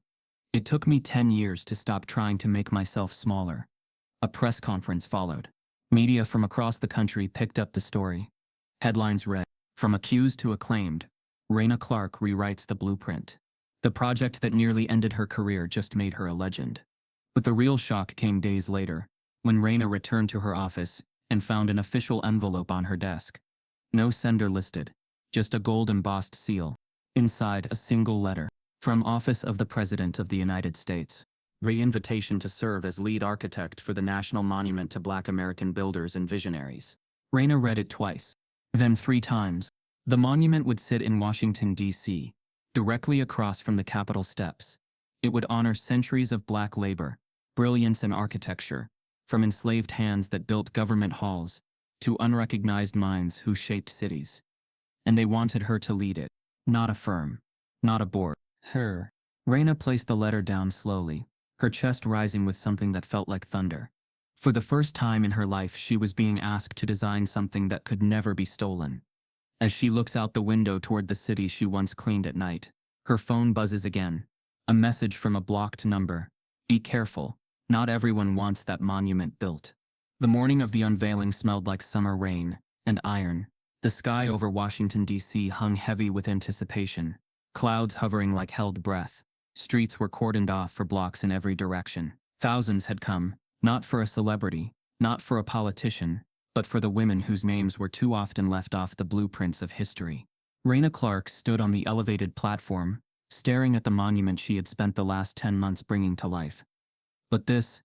Speaker 1: It took me 10 years to stop trying to make myself smaller. A press conference followed. Media from across the country picked up the story. Headlines read, "From accused to acclaimed, Raina Clark rewrites the blueprint." The project that nearly ended her career just made her a legend. But the real shock came days later, when Raina returned to her office and found an official envelope on her desk. No sender listed, just a gold-embossed seal. Inside, a single letter. From Office of the President of the United States. Re-invitation to serve as lead architect for the National Monument to Black American Builders and Visionaries. Raina read it twice, then 3 times. The monument would sit in Washington, D.C., directly across from the Capitol steps. It would honor centuries of black labor, brilliance in architecture, from enslaved hands that built government halls to unrecognized minds who shaped cities. And they wanted her to lead it, not a firm, not a board. Her. Raina placed the letter down slowly, her chest rising with something that felt like thunder. For the first time in her life, she was being asked to design something that could never be stolen. As she looks out the window toward the city she once cleaned at night, her phone buzzes again. A message from a blocked number. Be careful, not everyone wants that monument built. The morning of the unveiling smelled like summer rain and iron. The sky over Washington, D.C. hung heavy with anticipation, clouds hovering like held breath. Streets were cordoned off for blocks in every direction. Thousands had come, not for a celebrity, not for a politician, but for the women whose names were too often left off the blueprints of history. Raina Clark stood on the elevated platform, staring at the monument she had spent the last 10 months bringing to life. But this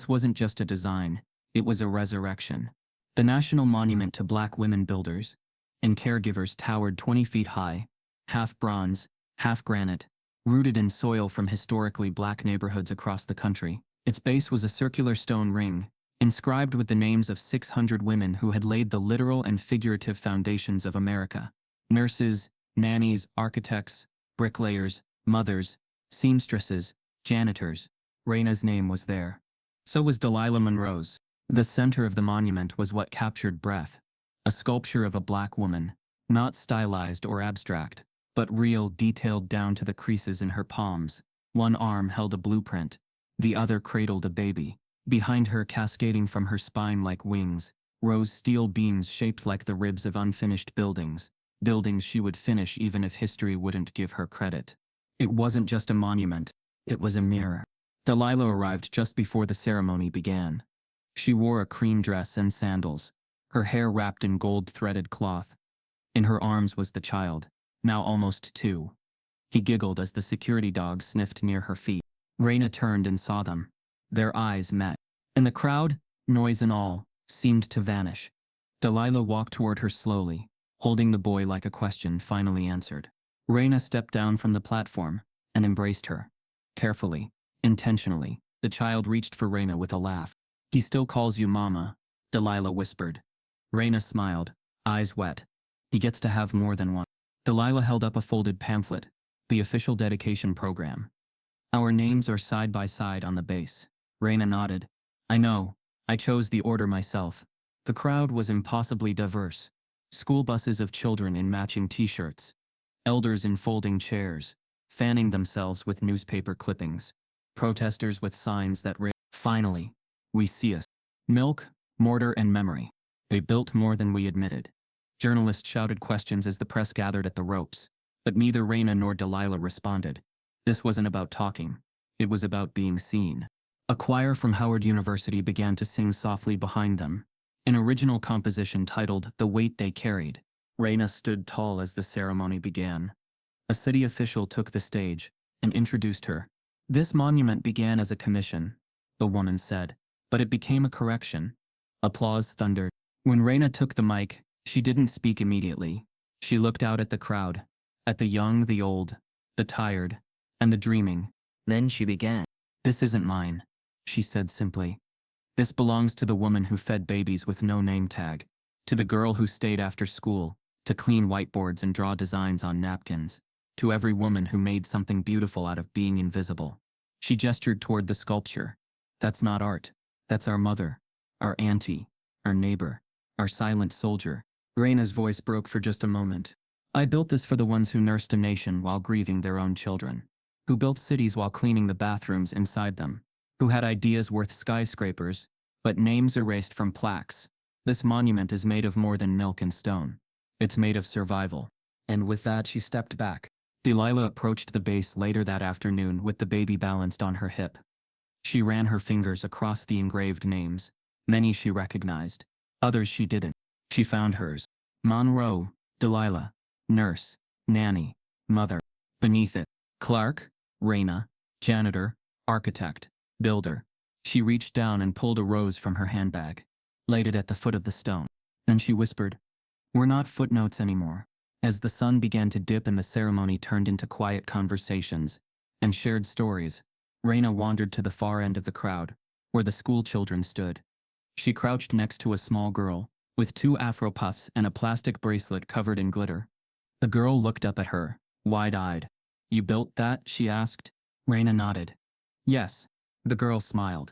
Speaker 1: wasn't just a design, it was a resurrection. The National Monument to Black Women Builders and Caregivers towered 20 feet high, half bronze, half granite, rooted in soil from historically black neighborhoods across the country. Its base was a circular stone ring, inscribed with the names of 600 women who had laid the literal and figurative foundations of America. Nurses, nannies, architects, bricklayers, mothers, seamstresses, janitors. Raina's name was there. So was Delilah Monroe's. The center of the monument was what captured breath. A sculpture of a black woman, not stylized or abstract, but real, detailed down to the creases in her palms. One arm held a blueprint, the other cradled a baby. Behind her, cascading from her spine like wings, rose steel beams shaped like the ribs of unfinished buildings she would finish even if history wouldn't give her credit. It wasn't just a monument, it was a mirror. Delilah arrived just before the ceremony began. She wore a cream dress and sandals, her hair wrapped in gold-threaded cloth. In her arms was the child, now almost 2. He giggled as the security dog sniffed near her feet. Raina turned and saw them. Their eyes met, and the crowd, noise and all, seemed to vanish. Delilah walked toward her slowly, holding the boy like a question finally answered. Raina stepped down from the platform and embraced her. Carefully, intentionally, the child reached for Raina with a laugh. He still calls you Mama, Delilah whispered. Raina smiled, eyes wet. He gets to have more than one. Delilah held up a folded pamphlet, the official dedication program. Our names are side by side on the base. Raina nodded. I know, I chose the order myself. The crowd was impossibly diverse. School buses of children in matching t-shirts, elders in folding chairs, fanning themselves with newspaper clippings, protesters with signs that read, Finally, we see us. Milk, mortar and memory. They built more than we admitted. Journalists shouted questions as the press gathered at the ropes, but neither Raina nor Delilah responded. This wasn't about talking. It was about being seen. A choir from Howard University began to sing softly behind them, an original composition titled The Weight They Carried. Raina stood tall as the ceremony began. A city official took the stage and introduced her. This monument began as a commission, the woman said, but it became a correction. Applause thundered. When Raina took the mic, she didn't speak immediately. She looked out at the crowd, at the young, the old, the tired, and the dreaming. Then she began. This isn't mine, she said simply. This belongs to the woman who fed babies with no name tag, to the girl who stayed after school to clean whiteboards and draw designs on napkins, to every woman who made something beautiful out of being invisible. She gestured toward the sculpture. That's not art. That's our mother, our auntie, our neighbor, our silent soldier. Raina's voice broke for just a moment. I built this for the ones who nursed a nation while grieving their own children, who built cities while cleaning the bathrooms inside them, who had ideas worth skyscrapers, but names erased from plaques. This monument is made of more than milk and stone. It's made of survival. And with that, she stepped back. Delilah approached the base later that afternoon with the baby balanced on her hip. She ran her fingers across the engraved names. Many she recognized, others she didn't. She found hers. Monroe, Delilah, nurse, nanny, mother. Beneath it, Clark, Raina, janitor, architect, builder. She reached down and pulled a rose from her handbag, laid it at the foot of the stone. Then she whispered, We're not footnotes anymore. As the sun began to dip and the ceremony turned into quiet conversations and shared stories, Raina wandered to the far end of the crowd, where the school children stood. She crouched next to a small girl, with 2 afro puffs and a plastic bracelet covered in glitter. The girl looked up at her, wide-eyed. "You built that?" she asked. Raina nodded. "Yes." The girl smiled.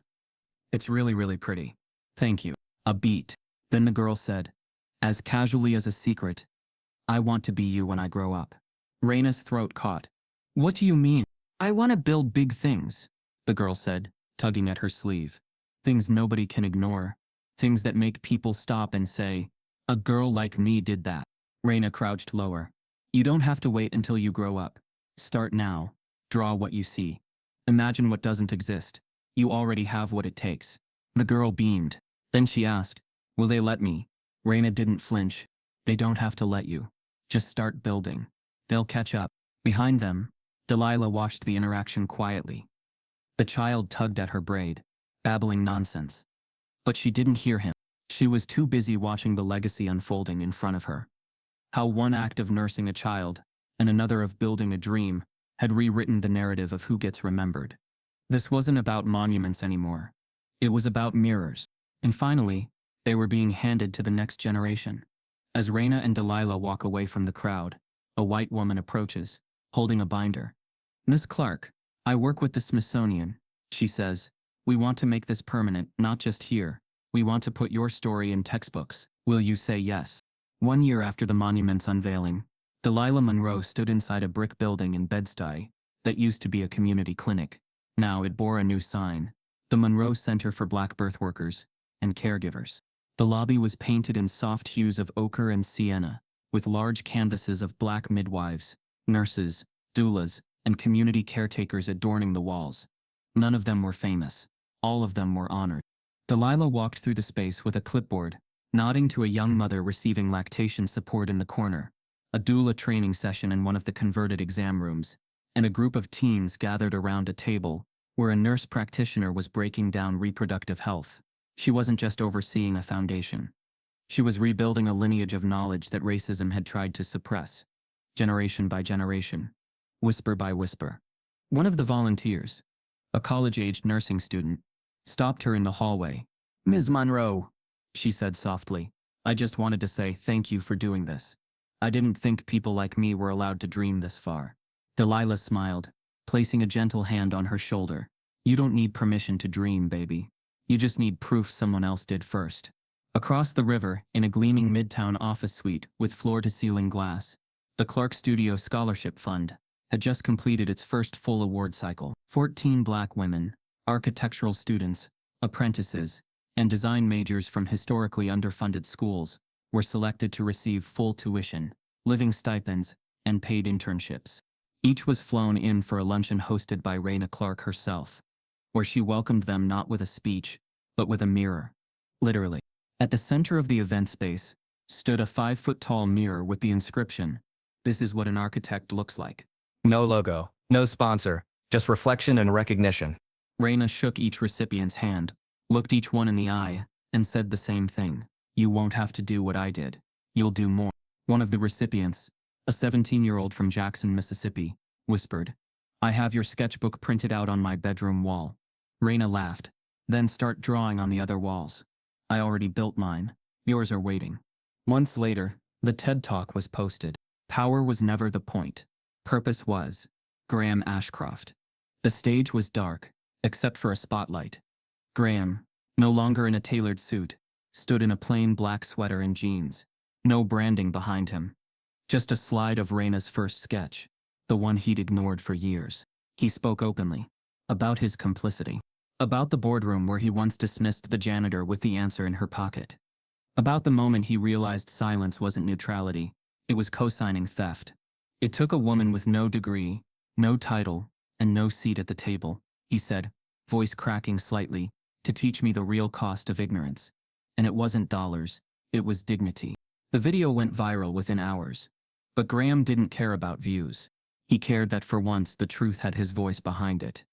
Speaker 1: "It's really, really pretty. Thank you." A beat. Then the girl said, as casually as a secret, "I want to be you when I grow up." Raina's throat caught. "What do you mean?" "I want to build big things," the girl said, tugging at her sleeve. "Things nobody can ignore. Things that make people stop and say, 'A girl like me did that.'" Raina crouched lower. "You don't have to wait until you grow up. Start now. Draw what you see. Imagine what doesn't exist. You already have what it takes." The girl beamed. Then she asked, "Will they let me?" Raina didn't flinch. "They don't have to let you. Just start building. They'll catch up." Behind them, Delilah watched the interaction quietly. The child tugged at her braid, babbling nonsense. But she didn't hear him. She was too busy watching the legacy unfolding in front of her. How one act of nursing a child, and another of building a dream, had rewritten the narrative of who gets remembered. This wasn't about monuments anymore. It was about mirrors. And finally, they were being handed to the next generation. As Raina and Delilah walk away from the crowd, a white woman approaches, holding a binder. "Miss Clark, I work with the Smithsonian," she says. "We want to make this permanent, not just here. We want to put your story in textbooks. Will you say yes?" 1 year after the monument's unveiling, Delilah Monroe stood inside a brick building in Bed-Stuy that used to be a community clinic. Now it bore a new sign, the Monroe Center for Black Birth Workers and Caregivers. The lobby was painted in soft hues of ochre and sienna, with large canvases of black midwives, nurses, doulas, and community caretakers adorning the walls. None of them were famous. All of them were honored. Delilah walked through the space with a clipboard, nodding to a young mother receiving lactation support in the corner, a doula training session in one of the converted exam rooms, and a group of teens gathered around a table where a nurse practitioner was breaking down reproductive health. She wasn't just overseeing a foundation. She was rebuilding a lineage of knowledge that racism had tried to suppress, generation by generation, whisper by whisper. One of the volunteers, a college-aged nursing student, stopped her in the hallway. "Ms. Monroe," she said softly, "I just wanted to say thank you for doing this. I didn't think people like me were allowed to dream this far." Delilah smiled, placing a gentle hand on her shoulder. "You don't need permission to dream, baby. You just need proof someone else did first." Across the river, in a gleaming midtown office suite with floor-to-ceiling glass, the Clark Studio Scholarship Fund had just completed its first full award cycle. 14 black women, architectural students, apprentices, and design majors from historically underfunded schools were selected to receive full tuition, living stipends, and paid internships. Each was flown in for a luncheon hosted by Raina Clark herself, where she welcomed them not with a speech, but with a mirror. Literally. At the center of the event space stood a 5-foot-tall mirror with the inscription, "This is what an architect looks like."
Speaker 4: No logo, no sponsor, just reflection and recognition.
Speaker 1: Raina shook each recipient's hand, looked each one in the eye, and said the same thing. "You won't have to do what I did. You'll do more." One of the recipients, a 17-year-old from Jackson, Mississippi, whispered, "I have your sketchbook printed out on my bedroom wall." Raina laughed. "Then start drawing on the other walls." "I already built mine. Yours are waiting." Months later, the TED Talk was posted. Power was never the point. Purpose was. Graham Ashcroft. The stage was dark, except for a spotlight. Graham, no longer in a tailored suit, stood in a plain black sweater and jeans. No branding behind him. Just a slide of Raina's first sketch, the one he'd ignored for years. He spoke openly. About his complicity. About the boardroom where he once dismissed the janitor with the answer in her pocket. About the moment he realized silence wasn't neutrality, it was co-signing theft. "It took a woman with no degree, no title, and no seat at the table," he said, voice cracking slightly, "to teach me the real cost of ignorance. And it wasn't dollars, it was dignity." The video went viral within hours. But Graham didn't care about views. He cared that for once the truth had his voice behind it.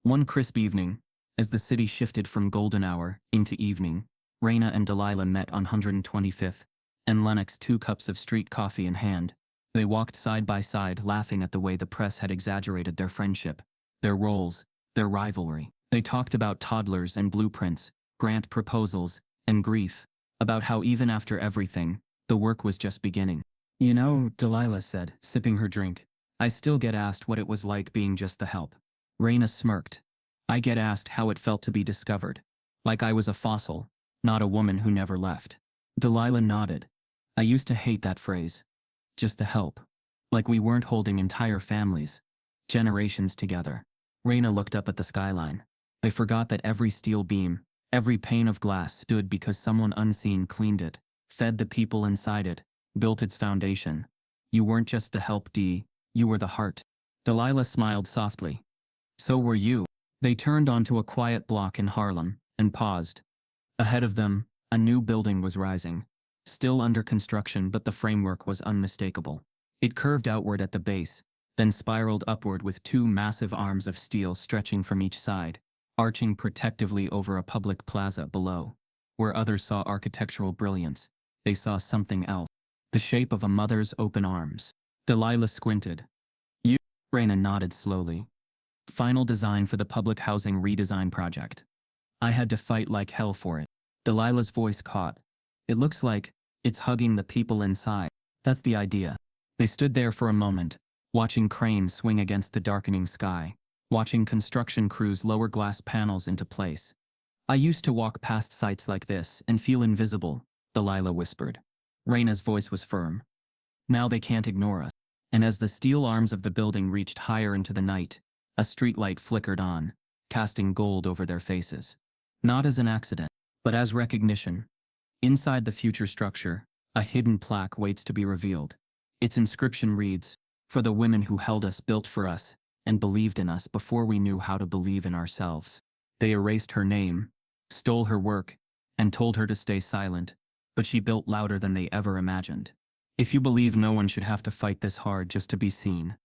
Speaker 1: One crisp evening, as the city shifted from golden hour into evening, Raina and Delilah met on 125th, and Lennox 2 cups of street coffee in hand. They walked side by side, laughing at the way the press had exaggerated their friendship, their roles, their rivalry. They talked about toddlers and blueprints, grant proposals, and grief, about how even after everything, the work was just beginning. You know, Delilah said, sipping her drink, I still get asked what it was like being just the help. Raina smirked. I get asked how it felt to be discovered. Like I was a fossil, not a woman who never left. Delilah nodded. I used to hate that phrase. Just the help. Like we weren't holding entire families, generations together. Raina looked up at the skyline. I forgot that every steel beam, every pane of glass stood because someone unseen cleaned it, fed the people inside it, built its foundation. You weren't just the help, Dee, you were the heart. Delilah smiled softly. So were you. They turned onto a quiet block in Harlem and paused. Ahead of them, a new building was rising. Still under construction, but the framework was unmistakable. It curved outward at the base, then spiraled upward with two massive arms of steel stretching from each side, arching protectively over a public plaza below. Where others saw architectural brilliance, they saw something else. The shape of a mother's open arms. Delilah squinted. You? Raina nodded slowly. Final design for the public housing redesign project. I had to fight like hell for it. Delilah's voice caught. It looks like it's hugging the people inside. That's the idea. They stood there for a moment, watching cranes swing against the darkening sky, watching construction crews lower glass panels into place. I used to walk past sites like this and feel invisible, Delilah whispered. Raina's voice was firm. Now they can't ignore us. And as the steel arms of the building reached higher into the night, a streetlight flickered on, casting gold over their faces. Not as an accident, but as recognition. Inside the future structure, a hidden plaque waits to be revealed. Its inscription reads, "For the women who held us, built for us, and believed in us before we knew how to believe in ourselves." They erased her name, stole her work, and told her to stay silent, but she built louder than they ever imagined. If you believe no one should have to fight this hard just to be seen,